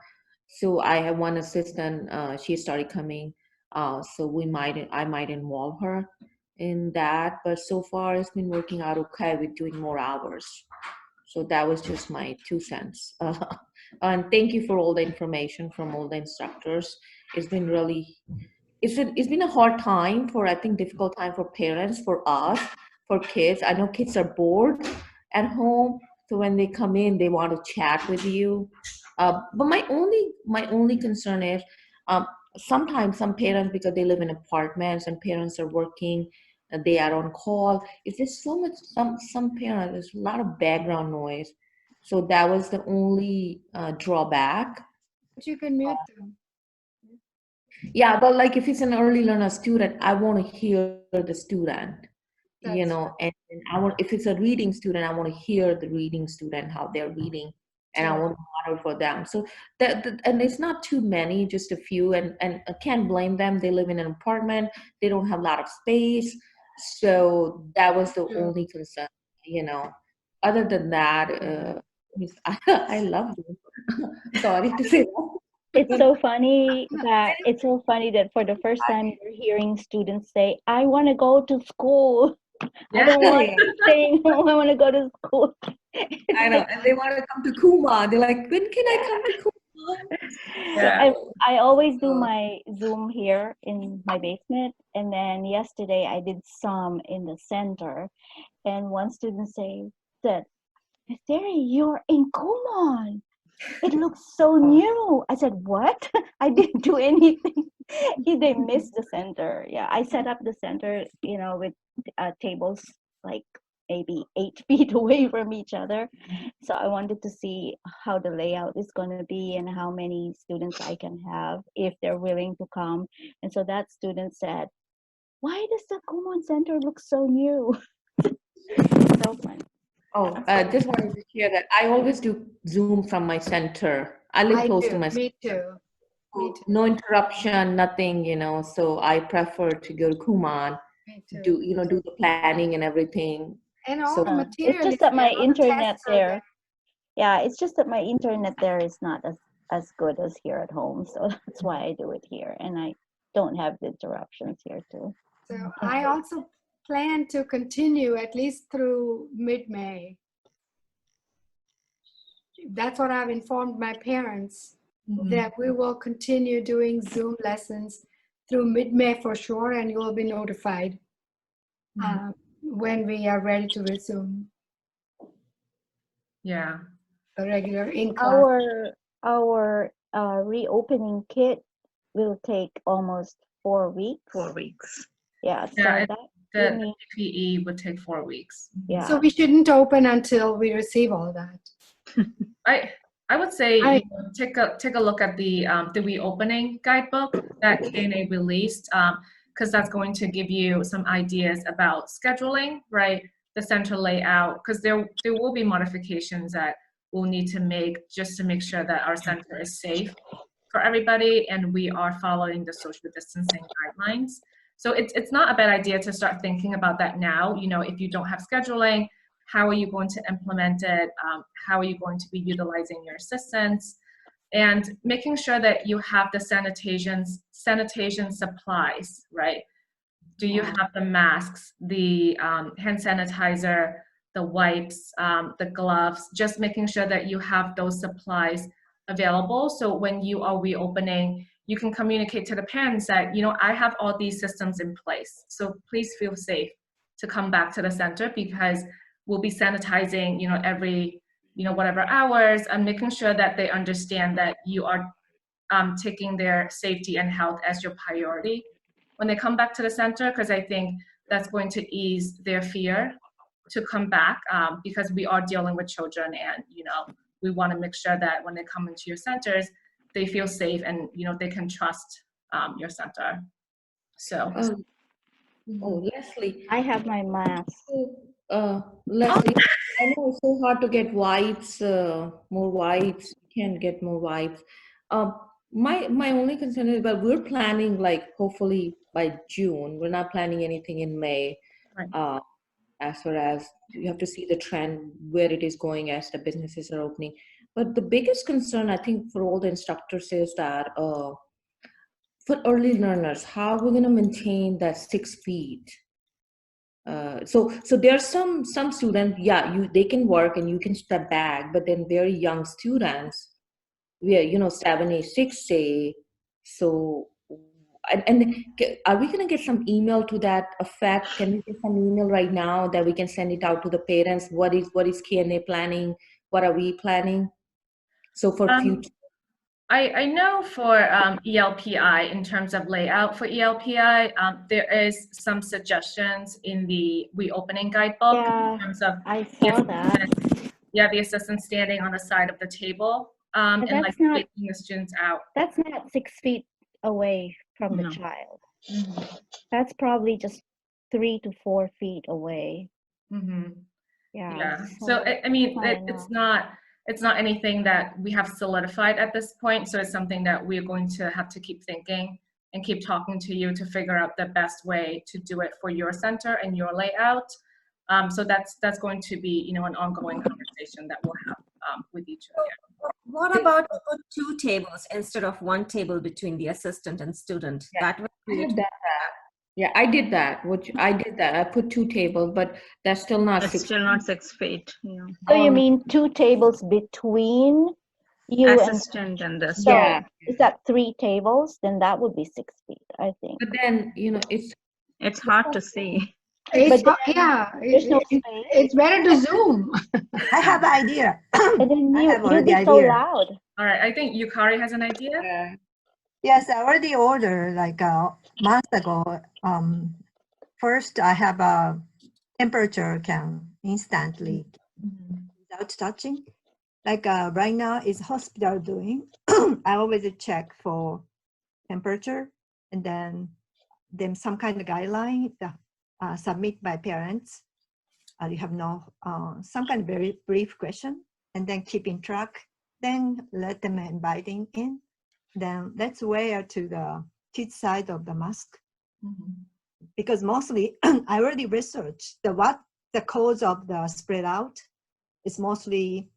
So I have one assistant, she started coming, so I might involve her in that, but so far it's been working out okay with doing more hours. So that was just my 2 cents. And thank you for all the information from all the instructors. It's been really, it's been a hard time for, I think, difficult time for parents, for us, for kids. I know kids are bored at home, so when they come in, they want to chat with you. But my only concern is, sometimes some parents, because they live in apartments and parents are working, they are on call. It's just so much. Some parents, there's a lot of background noise, so that was the only drawback.
But you can mute them.
Yeah, but like if it's an early learner student, I want to hear the student, and I want, if it's a reading student, I want to hear the reading student, how they're reading, and I want to model for them. So and it's not too many, just a few, and I can't blame them. They live in an apartment, they don't have a lot of space, so that was the only concern, Other than that, I love you. Sorry to say that.
It's so funny that for the first time you're hearing students say, "I want to go to school. I don't want to stay home. I want to go to school."
I know, and they want to come to Kuma. They're like, when can I come to Kuma?
Yeah. I always do my Zoom here in my basement, and then yesterday I did some in the center, and one student said, "Miss Terry, you're in Kumon. It looks so new." I said, "What?" I didn't do anything. They missed the center. Yeah, I set up the center, with tables like maybe 8 feet away from each other. So I wanted to see how the layout is going to be and how many students I can have if they're willing to come. And so that student said, "Why does the Kumon Center look so new?" So fun.
Oh, just wanted to share that I always do Zoom from my center. I live close to my center.
Me too.
No interruption, nothing, so I prefer to go to Kumon, do the planning and everything.
And all the material.
It's just that my internet there. Yeah, it's just that my internet there is not as good as here at home. So that's why I do it here. And I don't have the interruptions here too.
So I also plan to continue at least through mid-May. That's what I've informed my parents, that we will continue doing Zoom lessons through mid-May for sure, and you will be notified when we are ready to resume.
Yeah.
A regular in-class.
Our reopening kit will take almost 4 weeks.
4 weeks.
Yeah, so
Yeah, the PPE would take 4 weeks.
Yeah.
So we shouldn't open until we receive all that.
I would say you know, take a look at the reopening guidebook that KNA released, because that's going to give you some ideas about scheduling, right? The center layout, because there will be modifications that we'll need to make just to make sure that our center is safe for everybody and we are following the social distancing guidelines. So it's not a bad idea to start thinking about that now. You know, if you don't have scheduling, how are you going to implement it? How are you going to be utilizing your assistants? And making sure that you have the sanitation supplies, right? Do you have the masks, the hand sanitizer, the wipes, the gloves? Just making sure that you have those supplies available. So when you are reopening, you can communicate to the parents that, you know, I have all these systems in place. So please feel safe to come back to the center because we'll be sanitizing, you know, every, you know, whatever hours, and making sure that they understand that you are taking their safety and health as your priority when they come back to the center, because I think that's going to ease their fear to come back because we are dealing with children and, you know, we want to make sure that when they come into your centers, they feel safe and, you know, they can trust your center. So.
Oh, Leslie.
I have my mask.
Leslie, I know it's so hard to get wipes, more wipes. You can get more wipes. My only concern is that we're planning like hopefully by June. We're not planning anything in May.
Right.
As far as you have to see the trend where it is going as the businesses are opening. But the biggest concern I think for all the instructors is that for early learners, how we're going to maintain that 6 feet. So there's some students, yeah, they can work and you can step back, but then very young students, we are, you know, 7, 8, 6, say. So, and are we going to get some email to that effect? Can we get some email right now that we can send it out to the parents? What is KNA planning? What are we planning? So for future.
I know for ELPI, in terms of layout for ELPI, there is some suggestions in the reopening guidebook in terms of
I saw that.
Yeah, the assistant standing on the side of the table and like taking the students out.
That's not 6 feet away from the child. That's probably just 3 to 4 feet away.
Yeah. So I mean, it's not anything that we have solidified at this point. So it's something that we're going to have to keep thinking and keep talking to you to figure out the best way to do it for your center and your layout. So that's going to be, you know, an ongoing conversation that we'll have with each of you.
What about 2 tables instead of 1 table between the assistant and student?
Yeah,
That would create.
Yeah, I did that. I put 2 tables, but that's still not
That's
6
still not 6 feet. Yeah.
So you mean 2 tables between you
Assistant and the
so
student.
is that 3 tables? Then that would be 6 feet, I think.
But then, you know,
it's hard to see.
It's,
But
yeah,
there's no space.
it's better to Zoom.
I have an idea.
And then
I have
you'll
already
be so
idea.
loud.
All right, I think Yukari has an idea.
Yes, I already ordered like a month ago. First, I have a temperature can instantly without touching. Like right now, is hospital doing. I always check for temperature, and then some kind of guideline submit by parents. You have some kind of very brief question, and then keeping track. Then let them inviting in. Then let's wear to the kids side of the mask. Because mostly I already researched the cause of the spread out is mostly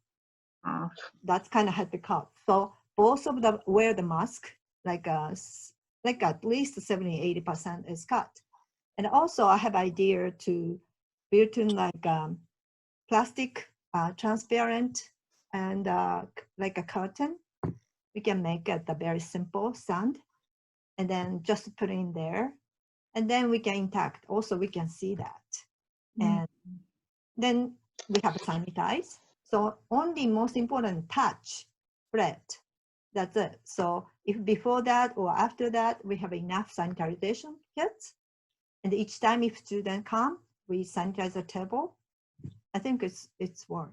that's kind of had the cut. So both of them wear the mask like at least 70-80% is cut. And also I have idea to build in like plastic transparent and like a curtain. We can make it a very simple sound and then just put it in there. And then we can intact. Also, we can see that. And then we have sanitize. So only most important touch, spread. That's it. So if before that or after that, we have enough sanitization kits. And each time if student come, we sanitize the table. I think it's work.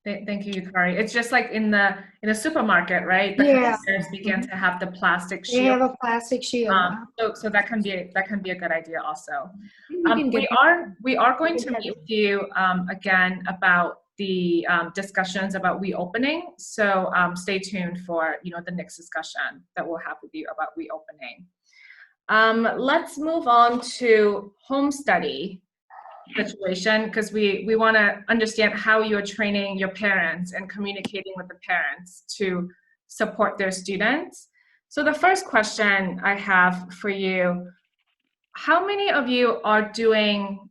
Thank you, Yukari. It's just like in the supermarket, right? The
Yeah.
cashiers begin to have the plastic
They
shield.
have a plastic shield.
So that can be a good idea also.
can get
We are going to meet with you again about the discussions about reopening. So stay tuned for the next discussion that we'll have with you about reopening. Let's move on to home study situation, because we want to understand how you're training your parents and communicating with the parents to support their students. So the first question I have for you, how many of you are doing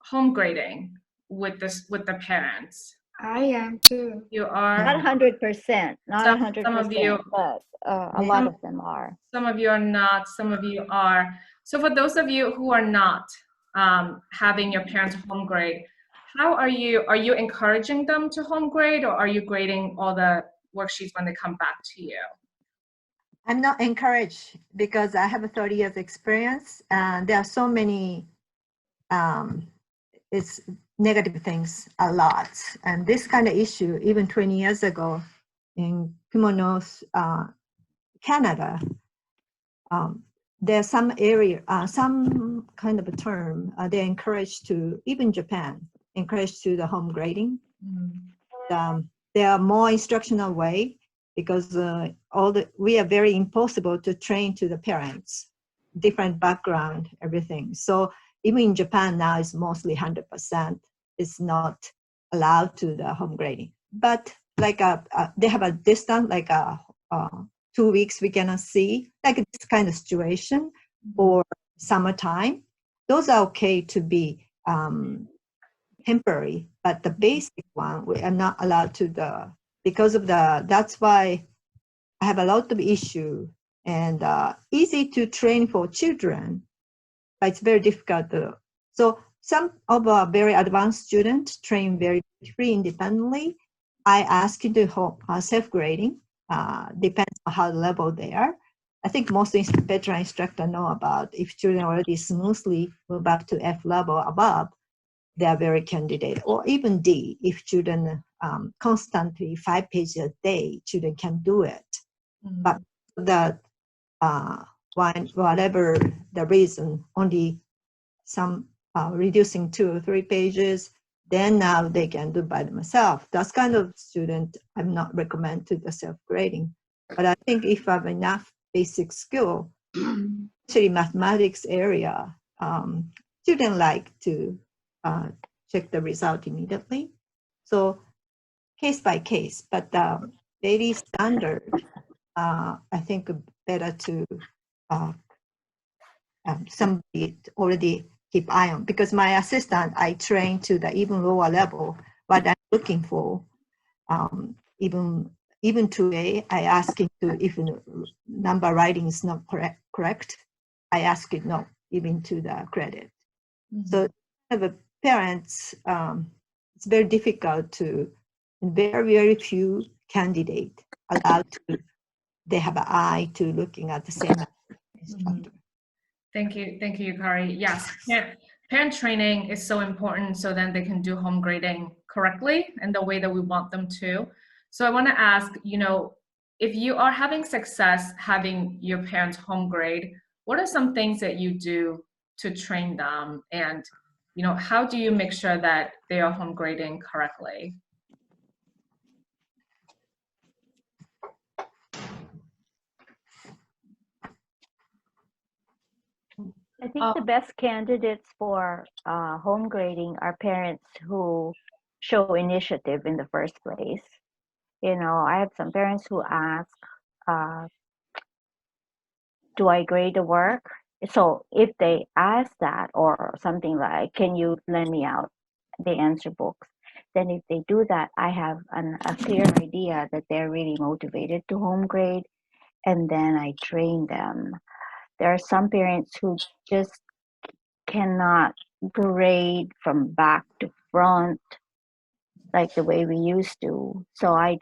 home grading with the parents?
I am too.
You are?
Not 100%, not 100%,
some of you,
but a lot of them are.
Some of you are not, some of you are. So for those of you who are not having your parents home grade, how are you encouraging them to home grade, or are you grading all the worksheets when they come back to you?
I'm not encouraged because I have a 30 years experience and there are so many it's negative things a lot. And this kind of issue, even 20 years ago in Kumono's Canada, there's some area, some kind of a term, they're encouraged to, even Japan, encouraged to the home grading. There are more instructional way because we are very impossible to train to the parents, different background, everything. So even in Japan now it's mostly 100%. It's not allowed to the home grading. But like they have a distance, like 2 weeks we cannot see, like this kind of situation, or summertime. Those are okay to be temporary, but the basic one we are not allowed to because of that's why I have a lot of issue and easy to train for children, but it's very difficult. So some of our very advanced students train very free independently. I ask you to self-grading, depends on how level they are. I think most veteran instructors know about if children already smoothly move up to F level above, they are very candidate, or even D, if children constantly 5 pages a day, children can do it. But whatever the reason, only some reducing 2 or 3 pages, then now they can do by themselves. That's kind of student I'm not recommend to the self-grading. But I think if I have enough basic skill, especially mathematics area, students like to check the result immediately. So case by case, but daily standard, I think better to somebody already keep eye on, because my assistant, I train to the even lower level, what I'm looking for. Even 2A, I ask it to, if number writing is not correct, I ask it no, even to the credit. So the parents, it's very difficult to, very, very few candidates allowed to, they have an eye to looking at the same instructor.
Thank you, Yukari. Yes, parent training is so important so then they can do home grading correctly and the way that we want them to. So I want to ask, if you are having success having your parents home grade, what are some things that you do to train them? And, how do you make sure that they are home grading correctly?
I think the best candidates for home grading are parents who show initiative in the first place. I have some parents who ask, do I grade the work? So if they ask that, or something like, can you lend me out the answer books? Then if they do that, I have a clear idea that they're really motivated to home grade, and then I train them. There are some parents who just cannot grade from back to front like the way we used to. So I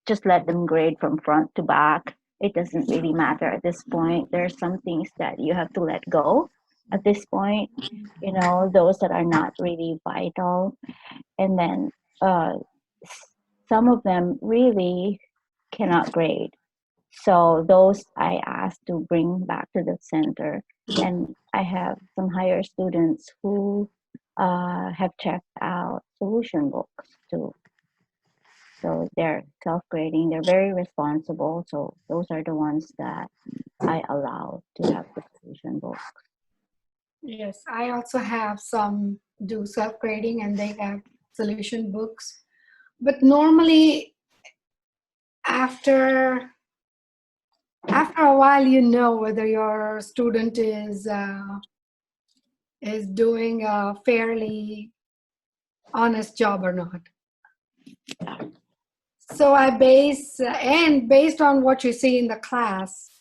just let them grade from front to back, it doesn't really matter at this point. There are some things that you have to let go at this point, you know, those that are not really vital. And then some of them really cannot grade. So those I asked to bring back to the center. And I have some higher students who have checked out solution books too. So they're self-grading, they're very responsible. So those are the ones that I allow to have the solution books.
Yes, I also have some do self-grading and they have solution books. But normally after a while, you know whether your student is doing a fairly honest job or not. So I base, and based on what you see in the class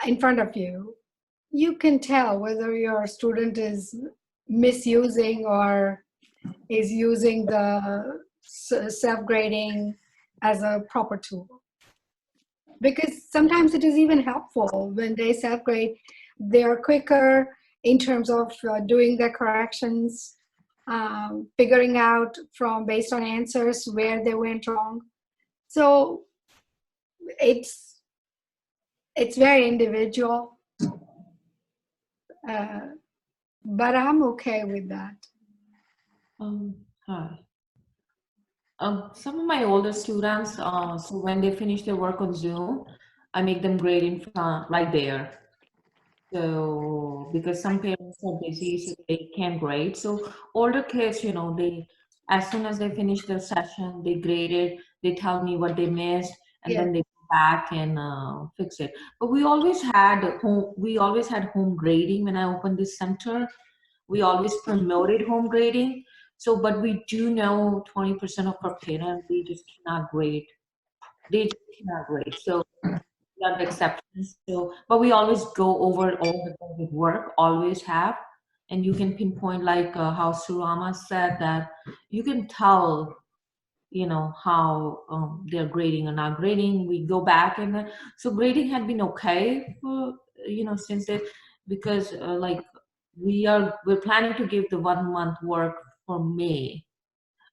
in front of you, you can tell whether your student is misusing or is using the self-grading as a proper tool. Because sometimes it is even helpful when they self-grade. They're quicker in terms of doing their corrections, figuring out from based on answers where they went wrong. So it's very individual, but I'm okay with that.
Hi. Some of my older students, so when they finish their work on Zoom, I make them grade in front, right there. So because some parents are busy, so they can't grade. So older kids, you know, they, as soon as they finish their session, they grade it, they tell me what they missed, and then they go back and fix it. But we always had home grading when I opened this center. We always promoted home grading. So, but we do know 20% of our parents, they just cannot grade. They just cannot grade. So there are exceptions. So, but we always go over all the things with work, always have. And you can pinpoint, like how Surama said, that you can tell, you know, how they're grading or not grading. We go back and then, so grading had been okay for, you know, since then, because like we're planning to give the 1 month work for May.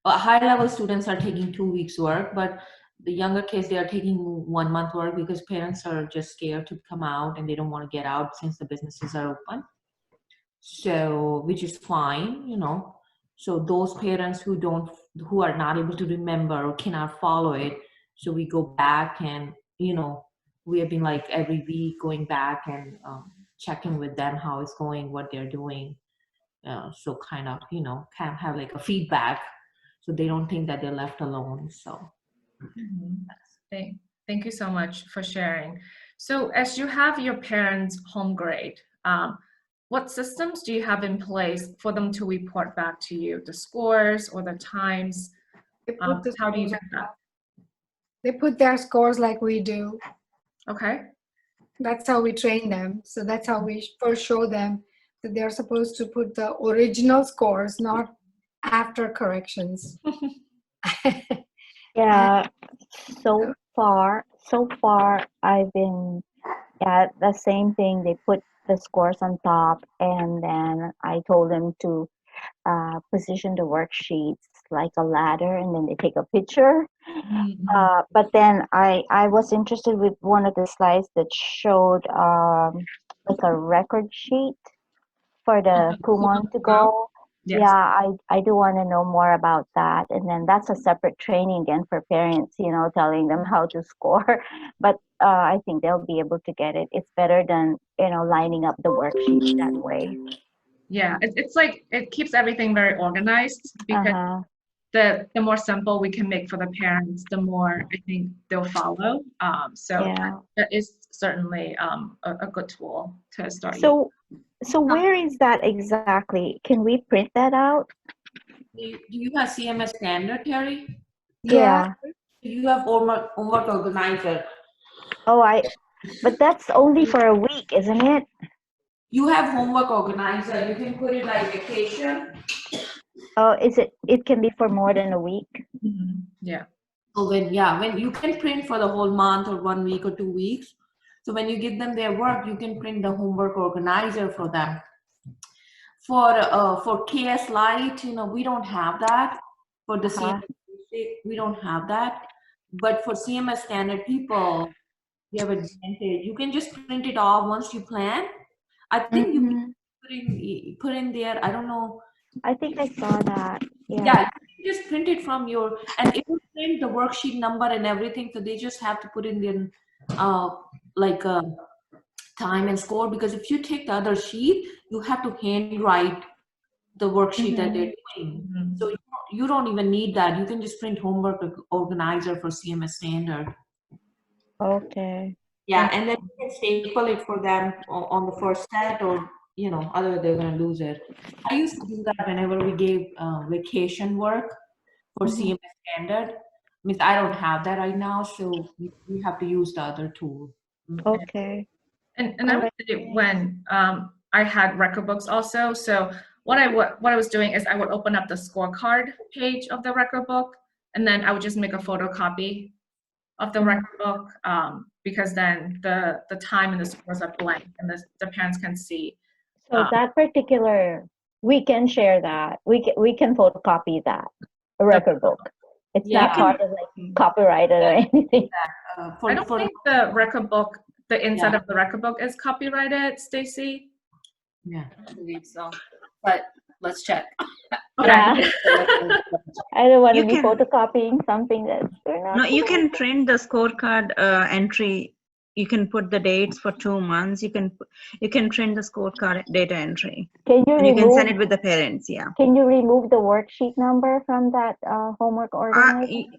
High level students are taking 2 weeks work, but the younger kids, they are taking 1 month work because parents are just scared to come out and they don't want to get out since the businesses are open. So, which is fine, you know. So those parents who are not able to remember or cannot follow it, so we go back and, you know, we have been like every week going back and checking with them how it's going, what they're doing. So kind of, you know, kind of have like a feedback, so they don't think that they're left alone. So
Thank you so much for sharing. So as you have your parents' home grade, what systems do you have in place for them to report back to you, the scores or the times? How do you do that?
They put their scores like we do.
Okay.
That's how we train them. So that's how we first show them that they're supposed to put the original scores, not after corrections.
Yeah, so far I've been the same thing. They put the scores on top, and then I told them to position the worksheets like a ladder, and then they take a picture. But then I was interested with one of the slides that showed like a record sheet for the Kumon to go.
Yes.
Yeah, I do want to know more about that. And then that's a separate training again for parents, you know, telling them how to score. But I think they'll be able to get it. It's better than, you know, lining up the worksheets that way.
Yeah, it's like, it keeps everything very organized, because the more simple we can make for the parents, the more I think they'll follow. So that is certainly a good tool to start using.
So where is that exactly? Can we print that out?
do you have CMS standard, Terry?
Yeah.
You have homework organizer.
Oh, but that's only for a week, isn't it?
You have homework organizer. You can put it like vacation.
Oh, it can be for more than a week?
Yeah.
So when you can print for the whole month or 1 week or 2 weeks. So when you give them their work, you can print the homework organizer for them. For KS Lite, we don't have that. For the CMS Basic, we don't have that. But for CMS Standard people, we have advantage. You can just print it all once you plan. I think you can put in there, I don't know.
I think I saw that.
Yeah, you can just print it from your, and it will print the worksheet number and everything. So they just have to put in their time and score, because if you take the other sheet, you have to handwrite the worksheet that they're doing. So you don't even need that. You can just print homework organizer for CMS Standard.
Okay.
Yeah, and then you can staple it for them on the first set, or otherwise they're gonna lose it. I used to do that whenever we gave vacation work for CMS Standard. Means I don't have that right now, so we have to use the other tool.
Okay.
And I would say when I had record books also. So what I was doing is I would open up the scorecard page of the record book, and then I would just make a photocopy of the record book, because then the time and the scores are blank, and the parents can see.
So that particular, we can share that. We can photocopy that, a record book. It's not part of like copyrighted or anything.
I don't think the record book, the inside of the record book is copyrighted, Stacy.
Yeah,
I believe so. But let's check.
Yeah. I don't want to
You
be
can-
photocopying something that they're not.
No, you can print the scorecard entry. You can put the dates for 2 months. You can print the scorecard data entry.
Can you
and you can
remove?
send it with the parents. Yeah.
Can you remove the worksheet number from that homework organizer?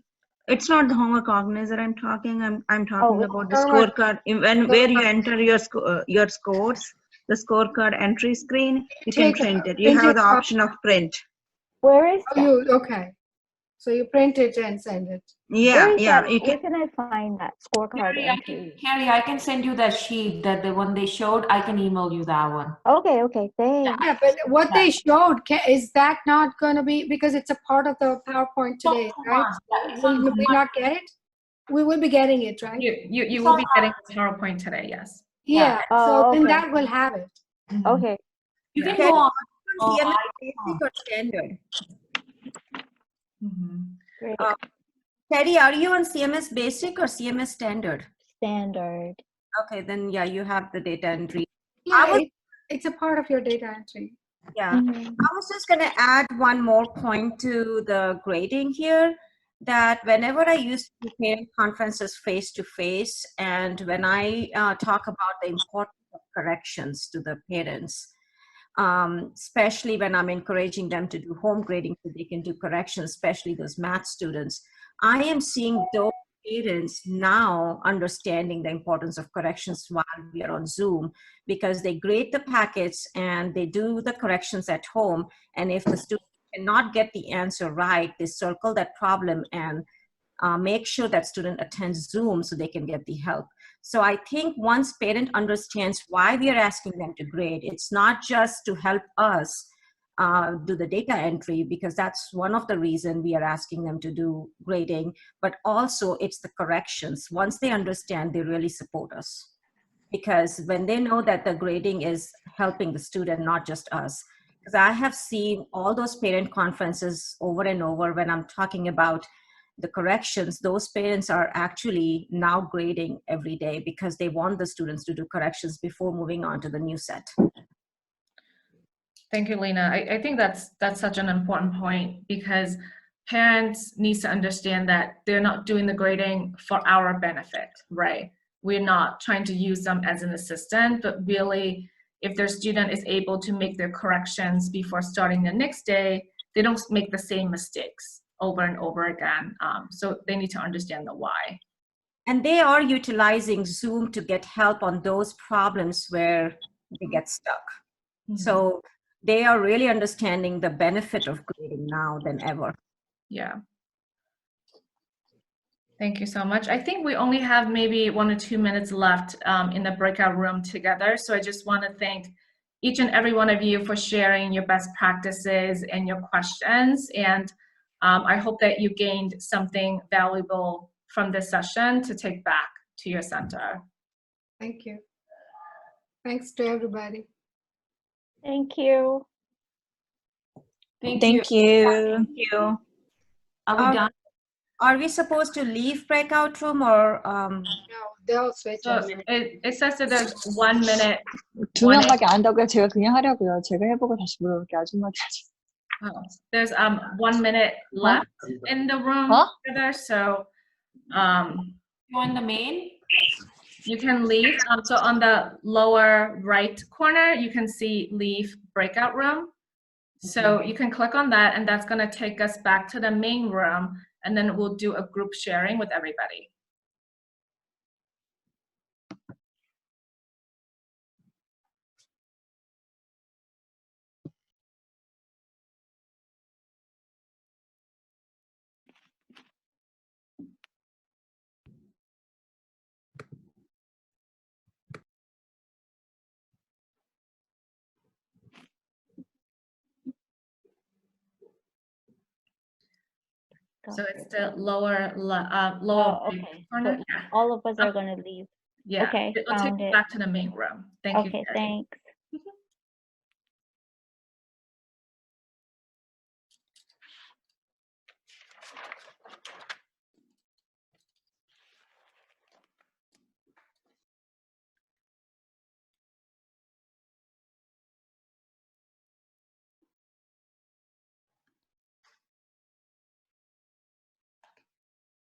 It's not the homework organizer I'm talking. I'm talking about the
Homework.
scorecard. Where you enter your scores, the scorecard entry screen, you can print it. You have the option of print.
Where is that?
Okay. So you print it and send it.
Yeah,
Where is
yeah.
that? Where can I find that scorecard entry?
Carrie, I can send you that sheet, that the one they showed. I can email you that one.
Okay, thanks.
Yeah, but what they showed, is that not going to be, because it's a part of the PowerPoint today, right? Will we not get it? We will be getting it, right?
You will be getting the PowerPoint today, yes.
Yeah, so then
okay.
that will have it.
Okay.
You can go on.
CMS Basic or Standard?
Great.
Teddy, are you on CMS Basic or CMS Standard?
Standard.
Okay, then yeah, you have the data entry.
Yeah, it's a part of your data entry.
Yeah, I was just going to add one more point to the grading here, that whenever I used to do parent conferences face-to-face, and when I talk about the importance of corrections to the parents, especially when I'm encouraging them to do home grading so they can do corrections, especially those math students, I am seeing those parents now understanding the importance of corrections while we are on Zoom, because they grade the packets and they do the corrections at home. And if the student cannot get the answer right, they circle that problem and make sure that student attends Zoom so they can get the help. So I think once parent understands why we are asking them to grade, it's not just to help us do the data entry, because that's one of the reasons we are asking them to do grading, but also it's the corrections. Once they understand, they really support us. Because when they know that the grading is helping the student, not just us. Because I have seen all those parent conferences over and over when I'm talking about the corrections, those parents are actually now grading every day because they want the students to do corrections before moving on to the new set.
Thank you, Lena. I think that's such an important point, because parents need to understand that they're not doing the grading for our benefit, right? We're not trying to use them as an assistant, but really, if their student is able to make their corrections before starting the next day, they don't make the same mistakes over and over again. So they need to understand the why.
And they are utilizing Zoom to get help on those problems where they get stuck. So they are really understanding the benefit of grading now than ever.
Yeah. Thank you so much. I think we only have maybe 1 or 2 minutes left in the breakout room together. So I just want to thank each and every one of you for sharing your best practices and your questions. And I hope that you gained something valuable from this session to take back to your center.
Thank you. Thanks to everybody.
Thank you.
Thank you.
Thank you.
Thank you. Are we done? Are we supposed to leave breakout room or?
No, they'll switch
So
us.
it says that there's 1 minute.
두 명밖에 안 한다고요? 제가 그냥 하려고요. 제가 해보고 다시 물어볼게요. 아줌마들.
Oh, there's 1 minute left in the room together, so
you on the main?
You can leave. So on the lower right corner, you can see leave breakout room. So you can click on that, and that's going to take us back to the main room, and then we'll do a group sharing with everybody. So it's the lower
okay.
corner.
So all of us are going to leave.
Yeah,
Okay,
it'll take
found
you
it.
back to the main room. Thank you.
Okay,
Carrie.
thanks.